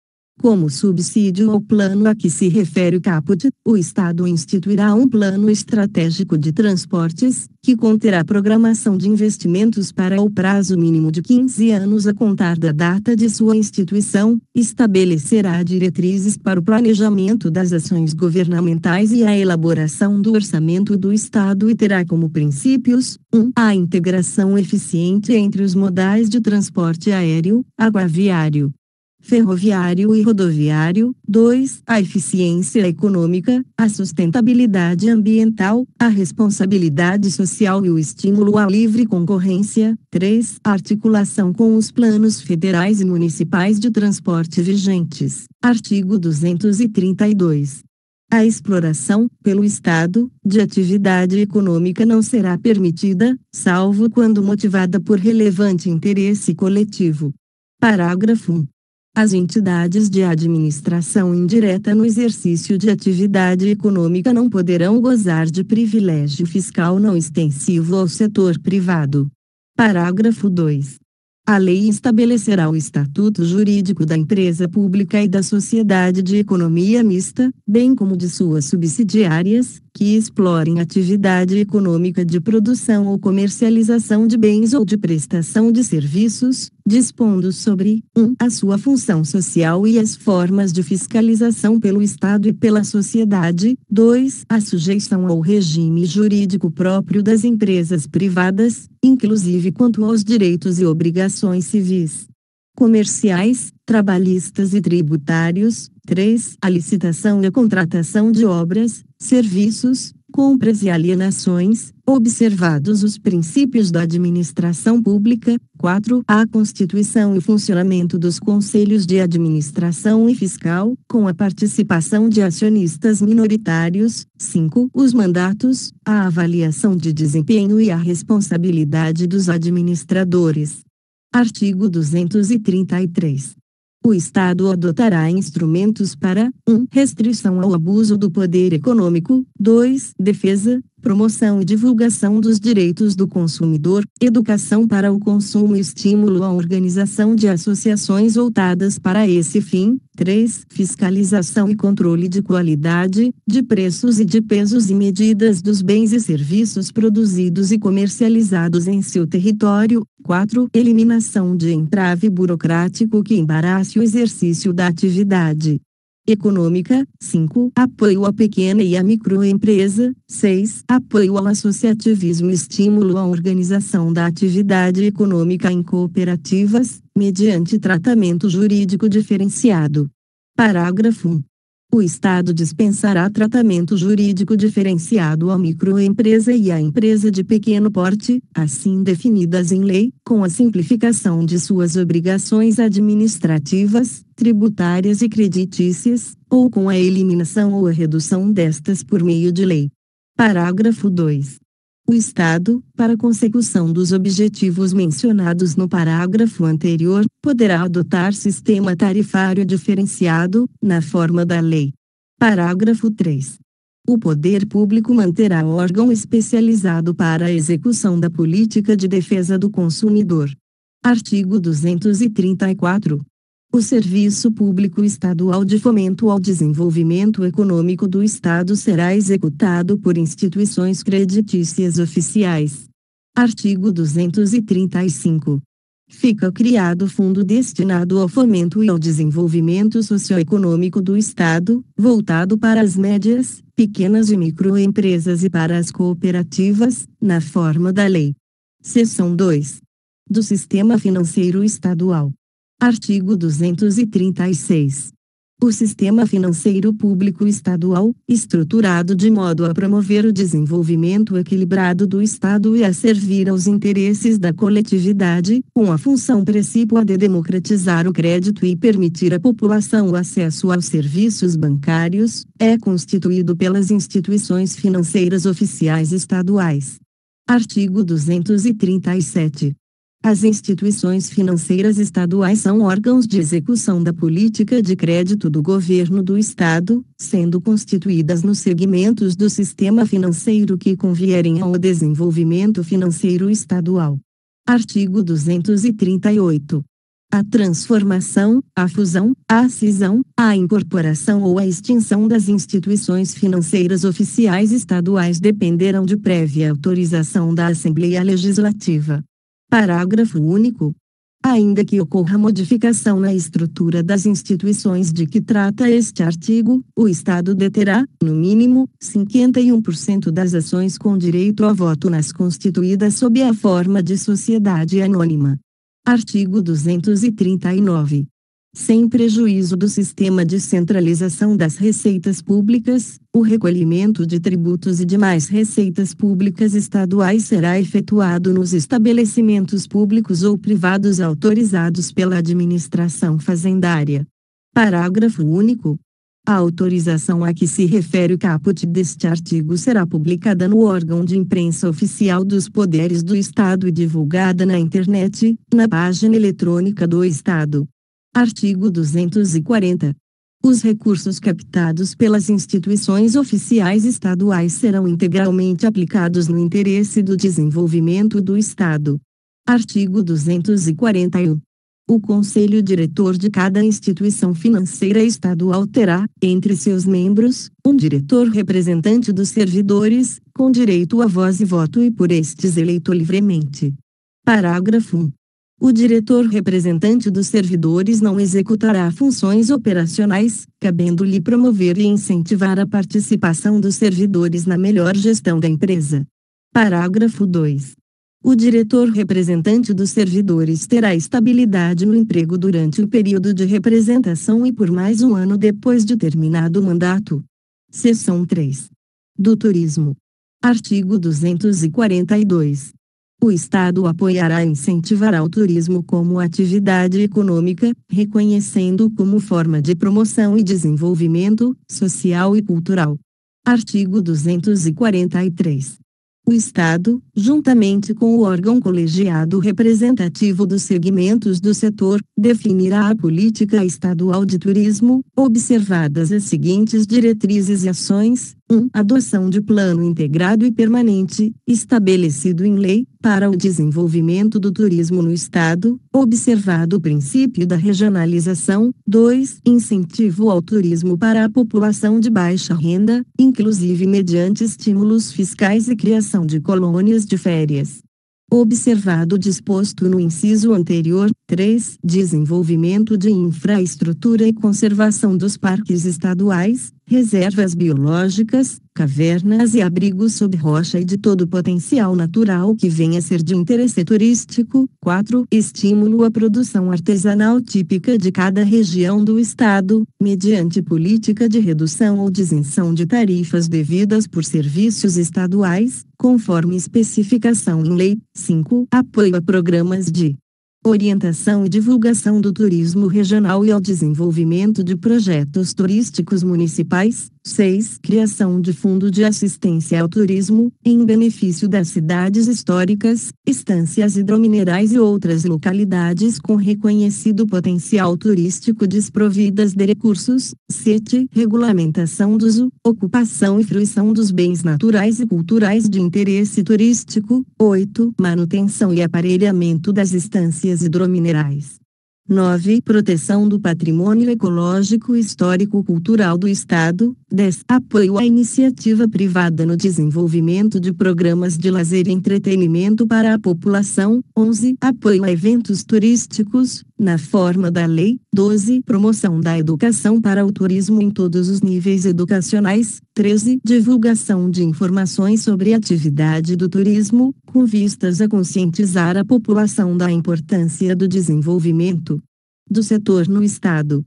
Como subsídio ao plano a que se refere o caput, o Estado instituirá um plano estratégico de transportes, que conterá programação de investimentos para o prazo mínimo de 15 anos a contar da data de sua instituição, estabelecerá diretrizes para o planejamento das ações governamentais e a elaboração do orçamento do Estado e terá como princípios: 1. A integração eficiente entre os modais de transporte aéreo, aquaviário, ferroviário e rodoviário. 2. A eficiência econômica, a sustentabilidade ambiental, a responsabilidade social e o estímulo à livre concorrência. 3. A articulação com os planos federais e municipais de transporte vigentes. Artigo 232. A exploração, pelo Estado, de atividade econômica não será permitida, salvo quando motivada por relevante interesse coletivo. Parágrafo 1. As entidades de administração indireta no exercício de atividade econômica não poderão gozar de privilégio fiscal não extensivo ao setor privado. Parágrafo 2. A lei estabelecerá o estatuto jurídico da empresa pública e da sociedade de economia mista, bem como de suas subsidiárias, que explorem atividade econômica de produção ou comercialização de bens ou de prestação de serviços, dispondo sobre: 1. A sua função social e as formas de fiscalização pelo Estado e pela sociedade. 2. A sujeição ao regime jurídico próprio das empresas privadas, inclusive quanto aos direitos e obrigações civis, comerciais, trabalhistas e tributários. 3. A licitação e a contratação de obras, serviços, compras e alienações, observados os princípios da administração pública. 4. A constituição e funcionamento dos conselhos de administração e fiscal, com a participação de acionistas minoritários. 5. Os mandatos, a avaliação de desempenho e a responsabilidade dos administradores. Artigo 233. O Estado adotará instrumentos para: 1. Restrição ao abuso do poder econômico. 2. Defesa, promoção e divulgação dos direitos do consumidor, educação para o consumo e estímulo à organização de associações voltadas para esse fim. 3. Fiscalização e controle de qualidade, de preços e de pesos e medidas dos bens e serviços produzidos e comercializados em seu território. 4. Eliminação de entrave burocrático que embarace o exercício da atividade econômica. 5. Apoio à pequena e à microempresa. 6. Apoio ao associativismo e estímulo à organização da atividade econômica em cooperativas, mediante tratamento jurídico diferenciado. Parágrafo 1. O Estado dispensará tratamento jurídico diferenciado à microempresa e à empresa de pequeno porte, assim definidas em lei, com a simplificação de suas obrigações administrativas, tributárias e creditícias, ou com a eliminação ou a redução destas por meio de lei. Parágrafo 2. O Estado, para consecução dos objetivos mencionados no parágrafo anterior, poderá adotar sistema tarifário diferenciado, na forma da lei. Parágrafo 3. O poder público manterá órgão especializado para a execução da política de defesa do consumidor. Artigo 234. O Serviço Público Estadual de Fomento ao Desenvolvimento Econômico do Estado será executado por instituições creditícias oficiais. Artigo 235. Fica criado fundo destinado ao fomento e ao desenvolvimento socioeconômico do Estado, voltado para as médias, pequenas e microempresas e para as cooperativas, na forma da lei. Seção 2. Do Sistema Financeiro Estadual. Artigo 236. O sistema financeiro público estadual, estruturado de modo a promover o desenvolvimento equilibrado do Estado e a servir aos interesses da coletividade, com a função principal de democratizar o crédito e permitir à população o acesso aos serviços bancários, é constituído pelas instituições financeiras oficiais estaduais. Artigo 237. As instituições financeiras estaduais são órgãos de execução da política de crédito do governo do Estado, sendo constituídas nos segmentos do sistema financeiro que convierem ao desenvolvimento financeiro estadual. Artigo 238. A transformação, a fusão, a cisão, a incorporação ou a extinção das instituições financeiras oficiais estaduais dependerão de prévia autorização da Assembleia Legislativa. Parágrafo único. Ainda que ocorra modificação na estrutura das instituições de que trata este artigo, o Estado deterá, no mínimo, 51% das ações com direito a voto nas constituídas sob a forma de sociedade anônima. Artigo 239. Sem prejuízo do sistema de centralização das receitas públicas, o recolhimento de tributos e demais receitas públicas estaduais será efetuado nos estabelecimentos públicos ou privados autorizados pela administração fazendária. Parágrafo único. A autorização a que se refere o caput deste artigo será publicada no órgão de imprensa oficial dos poderes do Estado e divulgada na internet, na página eletrônica do Estado. Artigo 240. Os recursos captados pelas instituições oficiais estaduais serão integralmente aplicados no interesse do desenvolvimento do Estado. Artigo 241. O Conselho Diretor de cada instituição financeira estadual terá, entre seus membros, um diretor representante dos servidores, com direito a voz e voto e por estes eleito livremente. Parágrafo 1. O diretor representante dos servidores não executará funções operacionais, cabendo-lhe promover e incentivar a participação dos servidores na melhor gestão da empresa. Parágrafo 2. O diretor representante dos servidores terá estabilidade no emprego durante o período de representação e por mais um ano depois de terminado o mandato. Seção 3. Do turismo. Artigo 242. O Estado apoiará e incentivará o turismo como atividade econômica, reconhecendo-o como forma de promoção e desenvolvimento social e cultural. Artigo 243. O Estado, juntamente com o órgão colegiado representativo dos segmentos do setor, definirá a política estadual de turismo, observadas as seguintes diretrizes e ações: 1. Adoção de plano integrado e permanente, estabelecido em lei, para o desenvolvimento do turismo no Estado, observado o princípio da regionalização. 2. Incentivo ao turismo para a população de baixa renda, inclusive mediante estímulos fiscais e criação de colônias de férias. Observado o disposto no inciso anterior. 3. Desenvolvimento de infraestrutura e conservação dos parques estaduais, reservas biológicas, cavernas e abrigos sob rocha e de todo o potencial natural que venha a ser de interesse turístico. 4. Estímulo à produção artesanal típica de cada região do Estado, mediante política de redução ou de isenção de tarifas devidas por serviços estaduais, conforme especificação em lei. 5. Apoio a programas de orientação e divulgação do turismo regional e ao desenvolvimento de projetos turísticos municipais. 6. Criação de fundo de assistência ao turismo, em benefício das cidades históricas, estâncias hidrominerais e outras localidades com reconhecido potencial turístico desprovidas de recursos. 7. Regulamentação do uso, ocupação e fruição dos bens naturais e culturais de interesse turístico. 8. Manutenção e aparelhamento das estâncias hidrominerais. 9. Proteção do patrimônio ecológico e histórico-cultural do Estado. 10. Apoio à iniciativa privada no desenvolvimento de programas de lazer e entretenimento para a população. 11. Apoio a eventos turísticos, na forma da lei. 12. Promoção da educação para o turismo em todos os níveis educacionais. 13. Divulgação de informações sobre a atividade do turismo, com vistas a conscientizar a população da importância do desenvolvimento do setor no Estado.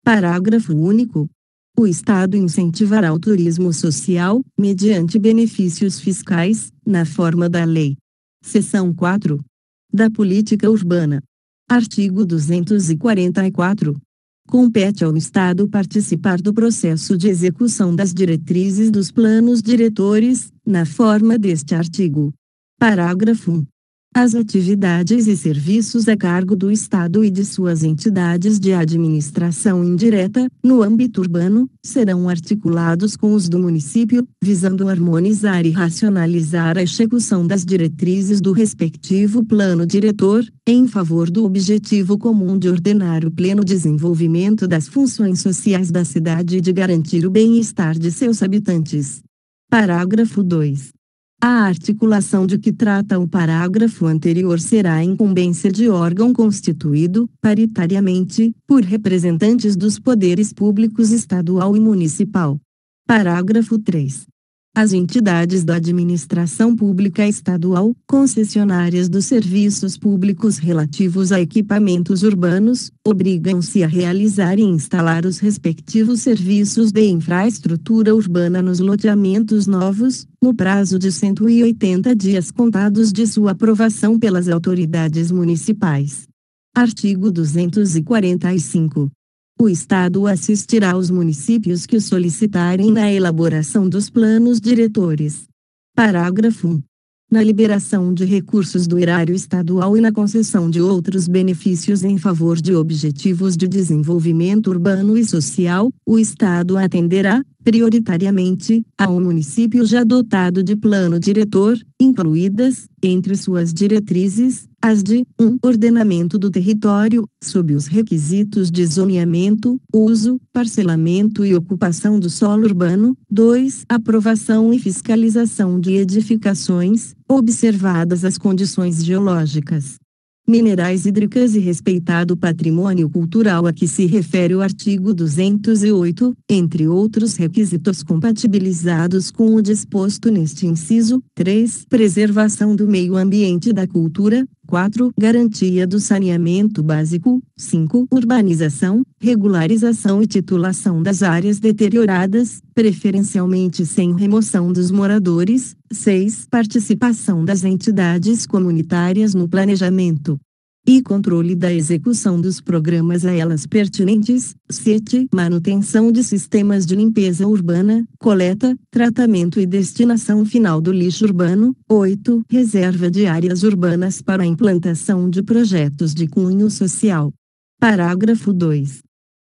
Parágrafo único. O Estado incentivará o turismo social, mediante benefícios fiscais, na forma da Lei. Seção 4. Da Política Urbana. Artigo 244. Compete ao Estado participar do processo de execução das diretrizes dos planos diretores, na forma deste artigo. Parágrafo 1. As atividades e serviços a cargo do Estado e de suas entidades de administração indireta, no âmbito urbano, serão articulados com os do município, visando harmonizar e racionalizar a execução das diretrizes do respectivo plano diretor, em favor do objetivo comum de ordenar o pleno desenvolvimento das funções sociais da cidade e de garantir o bem-estar de seus habitantes. Parágrafo 2. A articulação de que trata o parágrafo anterior será a incumbência de órgão constituído, paritariamente, por representantes dos poderes públicos estadual e municipal. Parágrafo 3. As entidades da administração pública estadual, concessionárias dos serviços públicos relativos a equipamentos urbanos, obrigam-se a realizar e instalar os respectivos serviços de infraestrutura urbana nos loteamentos novos, no prazo de 180 dias contados de sua aprovação pelas autoridades municipais. Artigo 245. O Estado assistirá os municípios que solicitarem na elaboração dos planos diretores. Parágrafo 1. Na liberação de recursos do erário estadual e na concessão de outros benefícios em favor de objetivos de desenvolvimento urbano e social, o Estado atenderá, prioritariamente, ao município já dotado de plano diretor, incluídas, entre suas diretrizes, as de 1. Ordenamento do território, sob os requisitos de zoneamento, uso, parcelamento e ocupação do solo urbano. 2. Aprovação e fiscalização de edificações, observadas as condições geológicas, minerais hídricas e respeitado o patrimônio cultural a que se refere o artigo 208, entre outros requisitos compatibilizados com o disposto neste inciso. 3. Preservação do meio ambiente e da cultura. 4. Garantia do saneamento básico. 5. Urbanização, regularização e titulação das áreas deterioradas, preferencialmente sem remoção dos moradores. 6. Participação das entidades comunitárias no planejamento e controle da execução dos programas a elas pertinentes. 7. Manutenção de sistemas de limpeza urbana, coleta, tratamento e destinação final do lixo urbano. 8. Reserva de áreas urbanas para a implantação de projetos de cunho social. Parágrafo 2.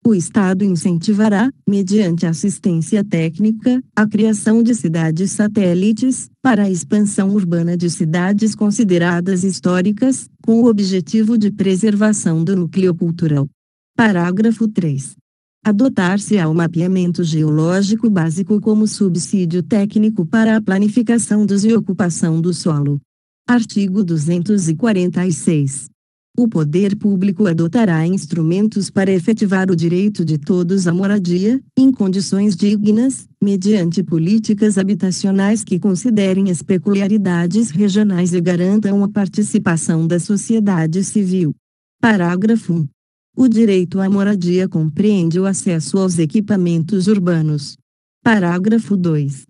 O Estado incentivará, mediante assistência técnica, a criação de cidades satélites, para a expansão urbana de cidades consideradas históricas, com o objetivo de preservação do núcleo cultural. Parágrafo 3. Adotar-se-á o mapeamento geológico básico como subsídio técnico para a planificação do uso e ocupação do solo. Artigo 246. O poder público adotará instrumentos para efetivar o direito de todos à moradia, em condições dignas, mediante políticas habitacionais que considerem as peculiaridades regionais e garantam a participação da sociedade civil. Parágrafo 1. O direito à moradia compreende o acesso aos equipamentos urbanos. Parágrafo 2.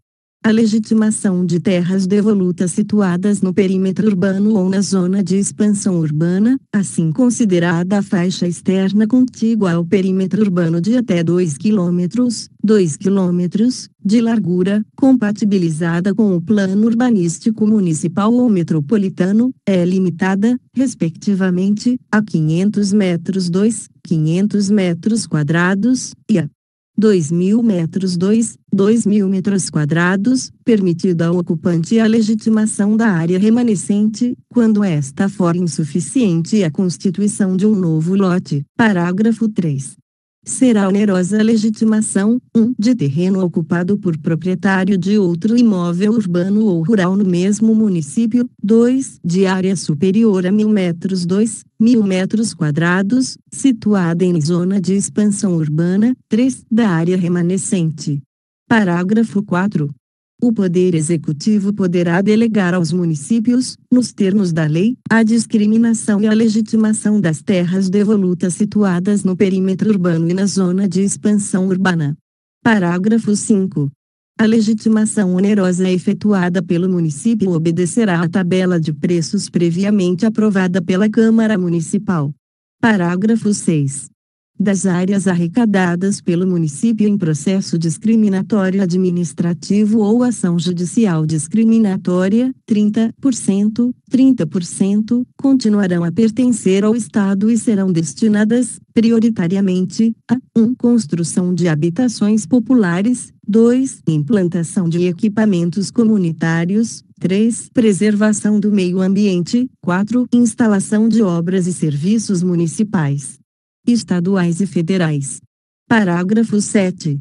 A legitimação de terras devolutas situadas no perímetro urbano ou na zona de expansão urbana, assim considerada a faixa externa contígua ao perímetro urbano de até 2 km, 2 km, de largura, compatibilizada com o plano urbanístico municipal ou metropolitano, é limitada, respectivamente, a 500 metros 500 metros quadrados, e a 2.000 metros 2.000 metros quadrados, permitida ao ocupante a legitimação da área remanescente, quando esta for insuficiente e a constituição de um novo lote. Parágrafo 3. Será onerosa a legitimação, 1. De terreno ocupado por proprietário de outro imóvel urbano ou rural no mesmo município. 2. De área superior a 1.000 metros 2.000 metros quadrados, situada em zona de expansão urbana. 3. Da área remanescente. Parágrafo 4. O Poder Executivo poderá delegar aos municípios, nos termos da lei, a discriminação e a legitimação das terras devolutas situadas no perímetro urbano e na zona de expansão urbana. Parágrafo 5. A legitimação onerosa efetuada pelo município obedecerá à tabela de preços previamente aprovada pela Câmara Municipal. Parágrafo 6. Das áreas arrecadadas pelo município em processo discriminatório administrativo ou ação judicial discriminatória, 30% continuarão a pertencer ao Estado e serão destinadas, prioritariamente, a 1. Construção de habitações populares, 2. Implantação de equipamentos comunitários, 3. Preservação do meio ambiente, 4. Instalação de obras e serviços municipais, estaduais e federais. Parágrafo 7.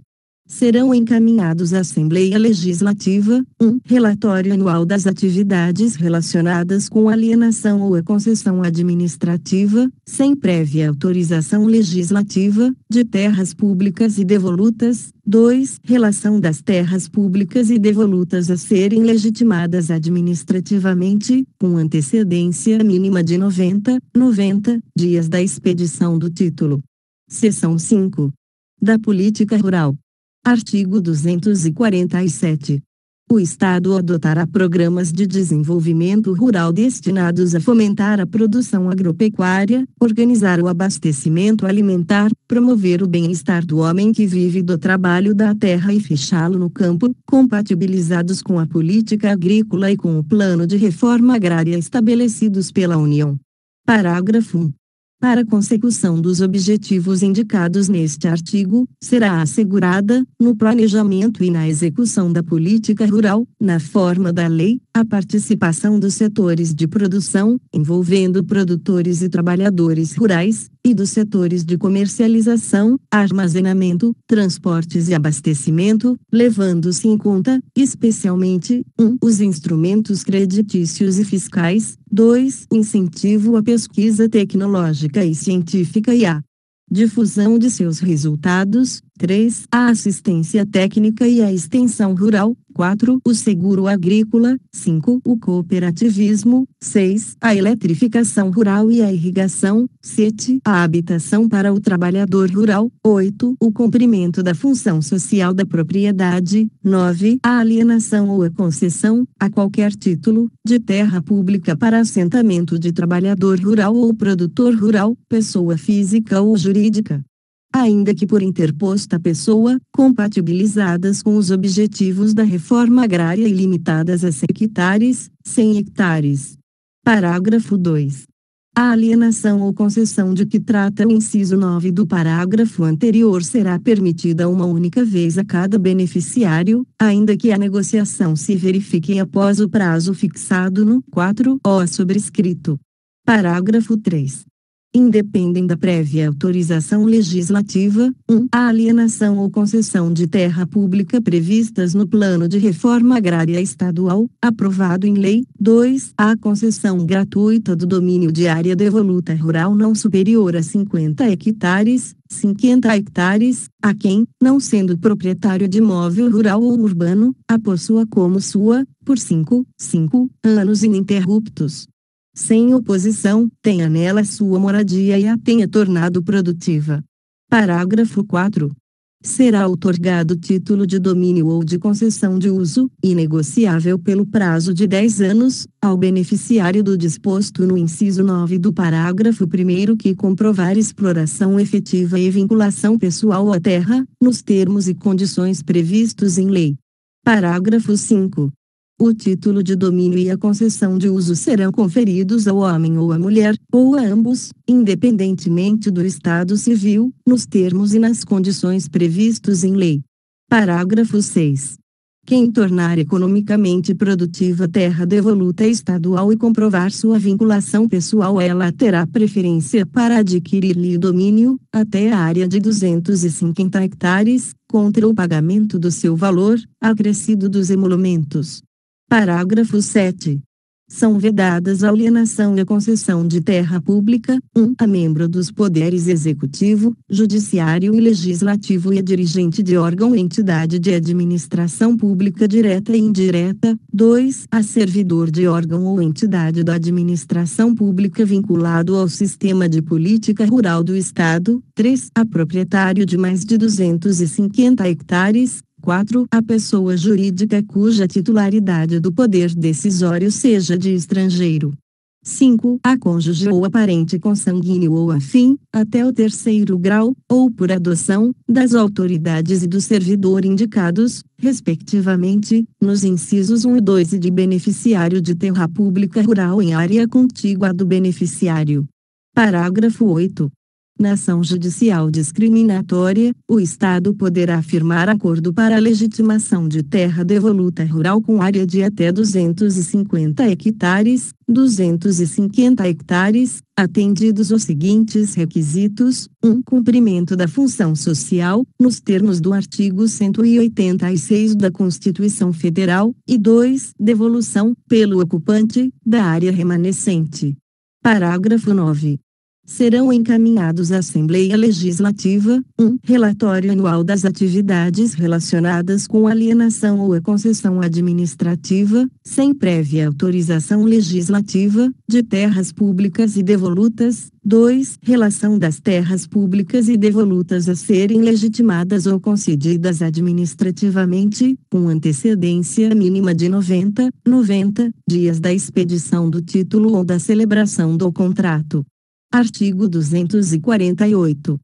Serão encaminhados à Assembleia Legislativa, 1. Relatório anual das atividades relacionadas com alienação ou a concessão administrativa, sem prévia autorização legislativa, de terras públicas e devolutas. 2. Relação das terras públicas e devolutas a serem legitimadas administrativamente, com antecedência mínima de 90 dias da expedição do título. Seção 5. Da Política Rural. Artigo 247. O Estado adotará programas de desenvolvimento rural destinados a fomentar a produção agropecuária, organizar o abastecimento alimentar, promover o bem-estar do homem que vive do trabalho da terra e fechá-lo no campo, compatibilizados com a política agrícola e com o plano de reforma agrária estabelecidos pela União. Parágrafo 1. Para a consecução dos objetivos indicados neste artigo, será assegurada, no planejamento e na execução da política rural, na forma da lei, a participação dos setores de produção, envolvendo produtores e trabalhadores rurais, e dos setores de comercialização, armazenamento, transportes e abastecimento, levando-se em conta, especialmente, 1. Os instrumentos creditícios e fiscais, 2. O incentivo à pesquisa tecnológica e científica e à difusão de seus resultados, 3. A assistência técnica e a extensão rural, 4. O seguro agrícola, 5. O cooperativismo, 6. A eletrificação rural e a irrigação, 7. A habitação para o trabalhador rural, 8. O cumprimento da função social da propriedade, 9. A alienação ou a concessão, a qualquer título, de terra pública para assentamento de trabalhador rural ou produtor rural, pessoa física ou jurídica, ainda que por interposta pessoa, compatibilizadas com os objetivos da reforma agrária e limitadas a 100 hectares, 100 hectares. Parágrafo 2. A alienação ou concessão de que trata o inciso 9 do parágrafo anterior será permitida uma única vez a cada beneficiário, ainda que a negociação se verifique após o prazo fixado no 4o sobrescrito. Parágrafo 3. Independem da prévia autorização legislativa, 1. A alienação ou concessão de terra pública previstas no Plano de Reforma Agrária Estadual, aprovado em lei, 2. A concessão gratuita do domínio de área devoluta rural não superior a 50 hectares, 50 hectares, a quem, não sendo proprietário de imóvel rural ou urbano, a possua como sua, por 5 anos ininterruptos, sem oposição, tenha nela sua moradia e a tenha tornado produtiva. Parágrafo 4. Será outorgado título de domínio ou de concessão de uso, inegociável pelo prazo de 10 anos, ao beneficiário do disposto no inciso 9 do parágrafo 1º que comprovar exploração efetiva e vinculação pessoal à terra, nos termos e condições previstos em lei. Parágrafo 5. O título de domínio e a concessão de uso serão conferidos ao homem ou à mulher, ou a ambos, independentemente do estado civil, nos termos e nas condições previstos em lei. Parágrafo 6. Quem tornar economicamente produtiva terra devoluta estadual e comprovar sua vinculação pessoal, ela terá preferência para adquirir-lhe domínio, até a área de 250 hectares, contra o pagamento do seu valor, acrescido dos emolumentos. Parágrafo 7. São vedadas a alienação e a concessão de terra pública, 1. A membro dos poderes executivo, judiciário e legislativo e a dirigente de órgão ou entidade de administração pública direta e indireta, 2. A servidor de órgão ou entidade da administração pública vinculado ao sistema de política rural do Estado, 3. A proprietário de mais de 250 hectares, 4. A pessoa jurídica cuja titularidade do poder decisório seja de estrangeiro. 5. A cônjuge ou a parente consanguíneo ou afim, até o terceiro grau, ou por adoção, das autoridades e do servidor indicados, respectivamente, nos incisos 1 e 2 e de beneficiário de terra pública rural em área contígua do beneficiário. Parágrafo 8. Na ação judicial discriminatória, o Estado poderá firmar acordo para a legitimação de terra devoluta rural com área de até 250 hectares, 250 hectares, atendidos os seguintes requisitos: 1. Cumprimento da função social, nos termos do artigo 186 da Constituição Federal, e 2. Devolução, pelo ocupante, da área remanescente. Parágrafo 9. Serão encaminhados à Assembleia Legislativa, 1. Relatório anual das atividades relacionadas com alienação ou a concessão administrativa, sem prévia autorização legislativa, de terras públicas e devolutas. 2. Relação das terras públicas e devolutas a serem legitimadas ou concedidas administrativamente, com antecedência mínima de 90 dias da expedição do título ou da celebração do contrato. Artigo 248.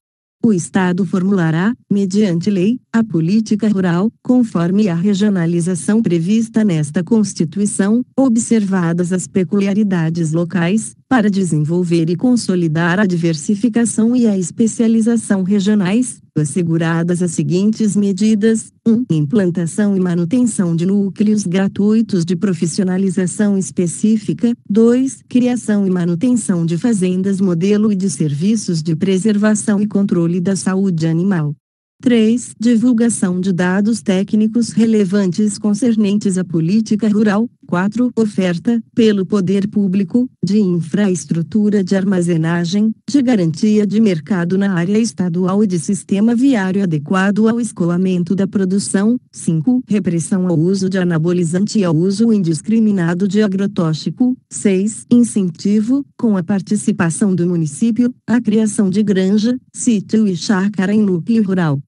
O Estado formulará, mediante lei, a política rural, conforme a regionalização prevista nesta Constituição, observadas as peculiaridades locais, para desenvolver e consolidar a diversificação e a especialização regionais, asseguradas as seguintes medidas: 1. Implantação e manutenção de núcleos gratuitos de profissionalização específica. 2. Criação e manutenção de fazendas modelo e de serviços de preservação e controle da saúde animal. 3. Divulgação de dados técnicos relevantes concernentes à política rural. 4. Oferta, pelo poder público, de infraestrutura de armazenagem, de garantia de mercado na área estadual e de sistema viário adequado ao escoamento da produção. 5. Repressão ao uso de anabolizante e ao uso indiscriminado de agrotóxico. 6. Incentivo, com a participação do município, à criação de granja, sítio e chácara em núcleo rural.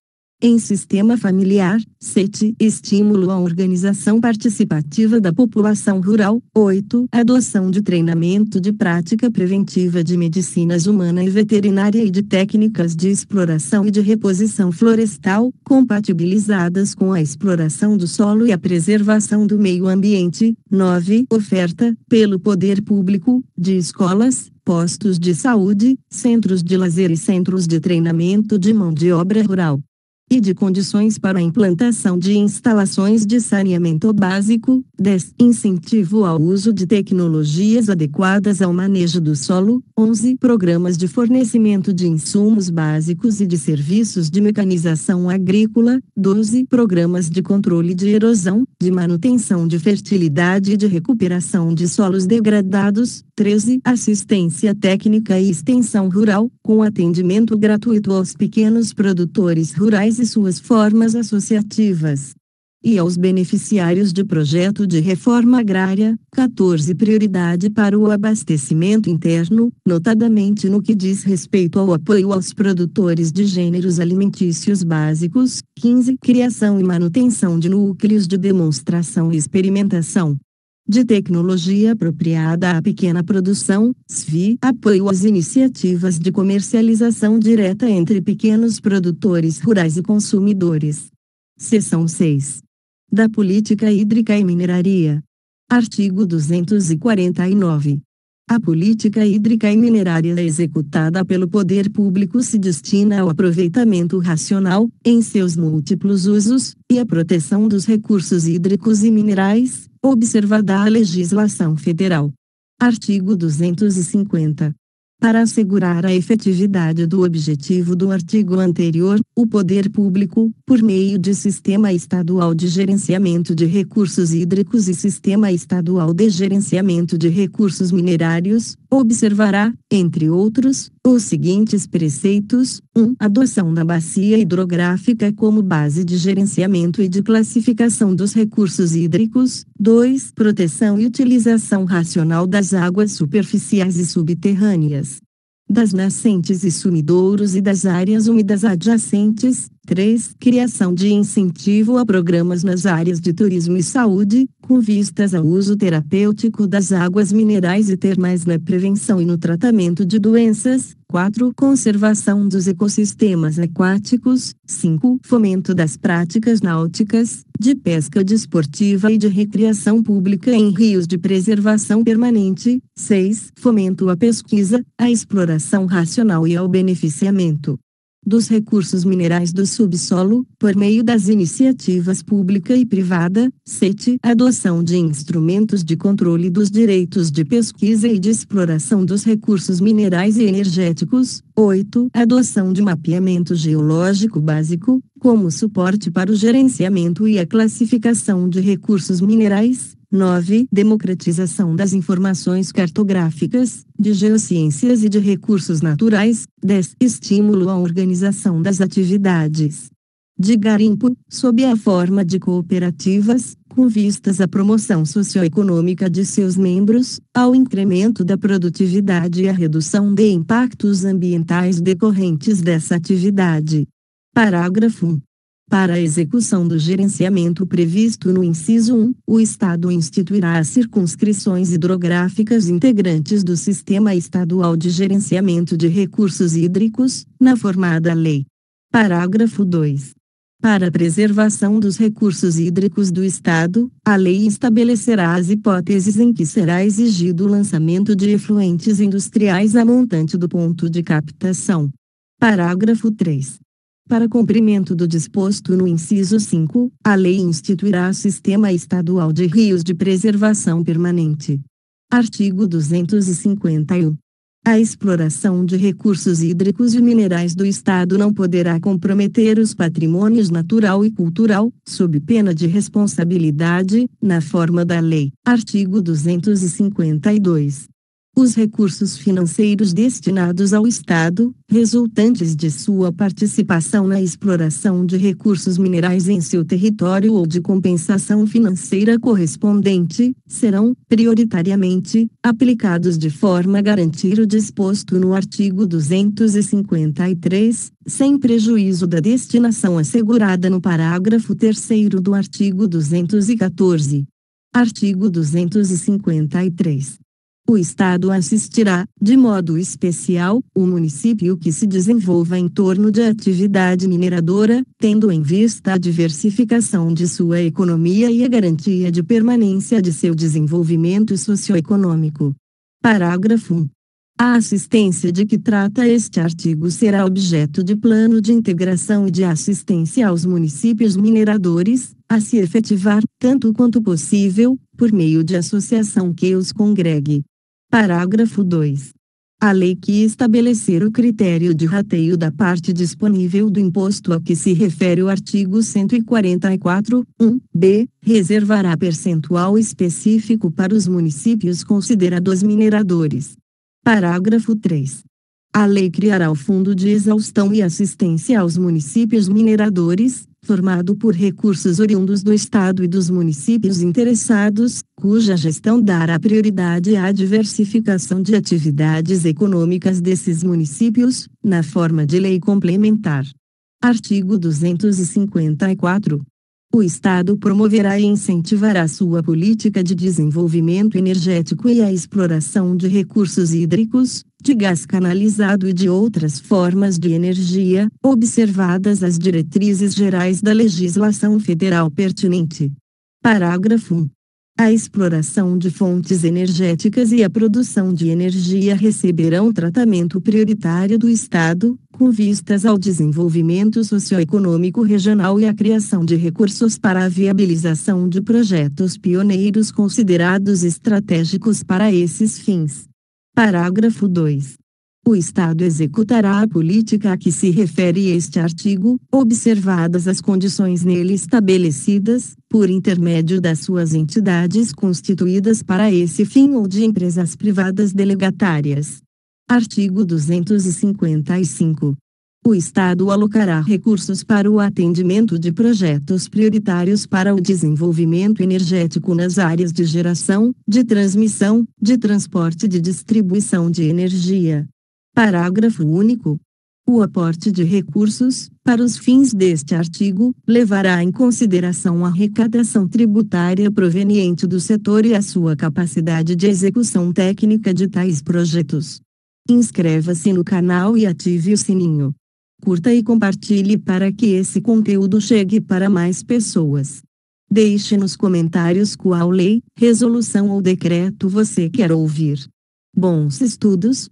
Em sistema familiar. 7. Estímulo à organização participativa da população rural. 8. Adoção de treinamento de prática preventiva de medicinas humana e veterinária e de técnicas de exploração e de reposição florestal, compatibilizadas com a exploração do solo e a preservação do meio ambiente. 9. Oferta, pelo poder público, de escolas, postos de saúde, centros de lazer e centros de treinamento de mão de obra rural. E de condições para a implantação de instalações de saneamento básico. 10. Incentivo ao uso de tecnologias adequadas ao manejo do solo. 11. Programas de fornecimento de insumos básicos e de serviços de mecanização agrícola. 12. Programas de controle de erosão, de manutenção de fertilidade e de recuperação de solos degradados. 13. Assistência técnica e extensão rural, com atendimento gratuito aos pequenos produtores rurais e suas formas associativas. E aos beneficiários de projeto de reforma agrária. 14. Prioridade para o abastecimento interno, notadamente no que diz respeito ao apoio aos produtores de gêneros alimentícios básicos. 15. Criação e manutenção de núcleos de demonstração e experimentação de tecnologia apropriada à pequena produção, SVI, apoio às iniciativas de comercialização direta entre pequenos produtores rurais e consumidores. Seção 6. Da Política Hídrica e Mineraria. Artigo 249. A política hídrica e minerária executada pelo poder público se destina ao aproveitamento racional, em seus múltiplos usos, e à proteção dos recursos hídricos e minerais, observada a legislação federal. Artigo 250. Para assegurar a efetividade do objetivo do artigo anterior, o poder público, por meio de Sistema Estadual de Gerenciamento de Recursos Hídricos e Sistema Estadual de Gerenciamento de Recursos Minerários, observará, entre outros, os seguintes preceitos: 1. Adoção da bacia hidrográfica como base de gerenciamento e de classificação dos recursos hídricos. 2. Proteção e utilização racional das águas superficiais e subterrâneas, das nascentes e sumidouros e das áreas úmidas adjacentes. 3. Criação de incentivo a programas nas áreas de turismo e saúde, com vistas ao uso terapêutico das águas minerais e termais na prevenção e no tratamento de doenças. 4. Conservação dos ecossistemas aquáticos. 5. Fomento das práticas náuticas, de pesca desportiva e de recreação pública em rios de preservação permanente. 6. Fomento à pesquisa, à exploração racional e ao beneficiamento dos recursos minerais do subsolo, por meio das iniciativas pública e privada. 7. Adoção de instrumentos de controle dos direitos de pesquisa e de exploração dos recursos minerais e energéticos. 8. Adoção de mapeamento geológico básico, como suporte para o gerenciamento e a classificação de recursos minerais. 9. Democratização das informações cartográficas, de geociências e de recursos naturais. 10. Estímulo à organização das atividades de garimpo, sob a forma de cooperativas, com vistas à promoção socioeconômica de seus membros, ao incremento da produtividade e à redução de impactos ambientais decorrentes dessa atividade. Parágrafo 1. Para a execução do gerenciamento previsto no inciso 1, o Estado instituirá as circunscrições hidrográficas integrantes do Sistema Estadual de Gerenciamento de Recursos Hídricos, na formada lei. Parágrafo 2. Para a preservação dos recursos hídricos do Estado, a lei estabelecerá as hipóteses em que será exigido o lançamento de efluentes industriais a montante do ponto de captação. Parágrafo 3. Para cumprimento do disposto no inciso 5, a lei instituirá Sistema Estadual de Rios de Preservação Permanente. Artigo 251. A exploração de recursos hídricos e minerais do Estado não poderá comprometer os patrimônios natural e cultural, sob pena de responsabilidade, na forma da lei. Artigo 252. Os recursos financeiros destinados ao Estado, resultantes de sua participação na exploração de recursos minerais em seu território ou de compensação financeira correspondente, serão, prioritariamente, aplicados de forma a garantir o disposto no artigo 253, sem prejuízo da destinação assegurada no parágrafo 3º do artigo 214. Artigo 253. O Estado assistirá, de modo especial, o município que se desenvolva em torno de atividade mineradora, tendo em vista a diversificação de sua economia e a garantia de permanência de seu desenvolvimento socioeconômico. Parágrafo 1. A assistência de que trata este artigo será objeto de plano de integração e de assistência aos municípios mineradores, a se efetivar, tanto quanto possível, por meio de associação que os congregue. Parágrafo 2. A lei que estabelecer o critério de rateio da parte disponível do imposto a que se refere o artigo 144, 1b, reservará percentual específico para os municípios considerados mineradores. Parágrafo 3. A lei criará o Fundo de Exaustão e Assistência aos Municípios Mineradores, formado por recursos oriundos do Estado e dos municípios interessados, cuja gestão dará prioridade à diversificação de atividades econômicas desses municípios, na forma de lei complementar. Artigo 254. O Estado promoverá e incentivará sua política de desenvolvimento energético e a exploração de recursos hídricos, de gás canalizado e de outras formas de energia, observadas as diretrizes gerais da legislação federal pertinente. Parágrafo 1. A exploração de fontes energéticas e a produção de energia receberão tratamento prioritário do Estado, com vistas ao desenvolvimento socioeconômico regional e à criação de recursos para a viabilização de projetos pioneiros considerados estratégicos para esses fins. Parágrafo 2. O Estado executará a política a que se refere este artigo, observadas as condições nele estabelecidas, por intermédio das suas entidades constituídas para esse fim ou de empresas privadas delegatárias. Artigo 255. O Estado alocará recursos para o atendimento de projetos prioritários para o desenvolvimento energético nas áreas de geração, de transmissão, de transporte e de distribuição de energia. Parágrafo único. O aporte de recursos, para os fins deste artigo, levará em consideração a arrecadação tributária proveniente do setor e a sua capacidade de execução técnica de tais projetos. Inscreva-se no canal e ative o sininho. Curta e compartilhe para que esse conteúdo chegue para mais pessoas. Deixe nos comentários qual lei, resolução ou decreto você quer ouvir. Bons estudos!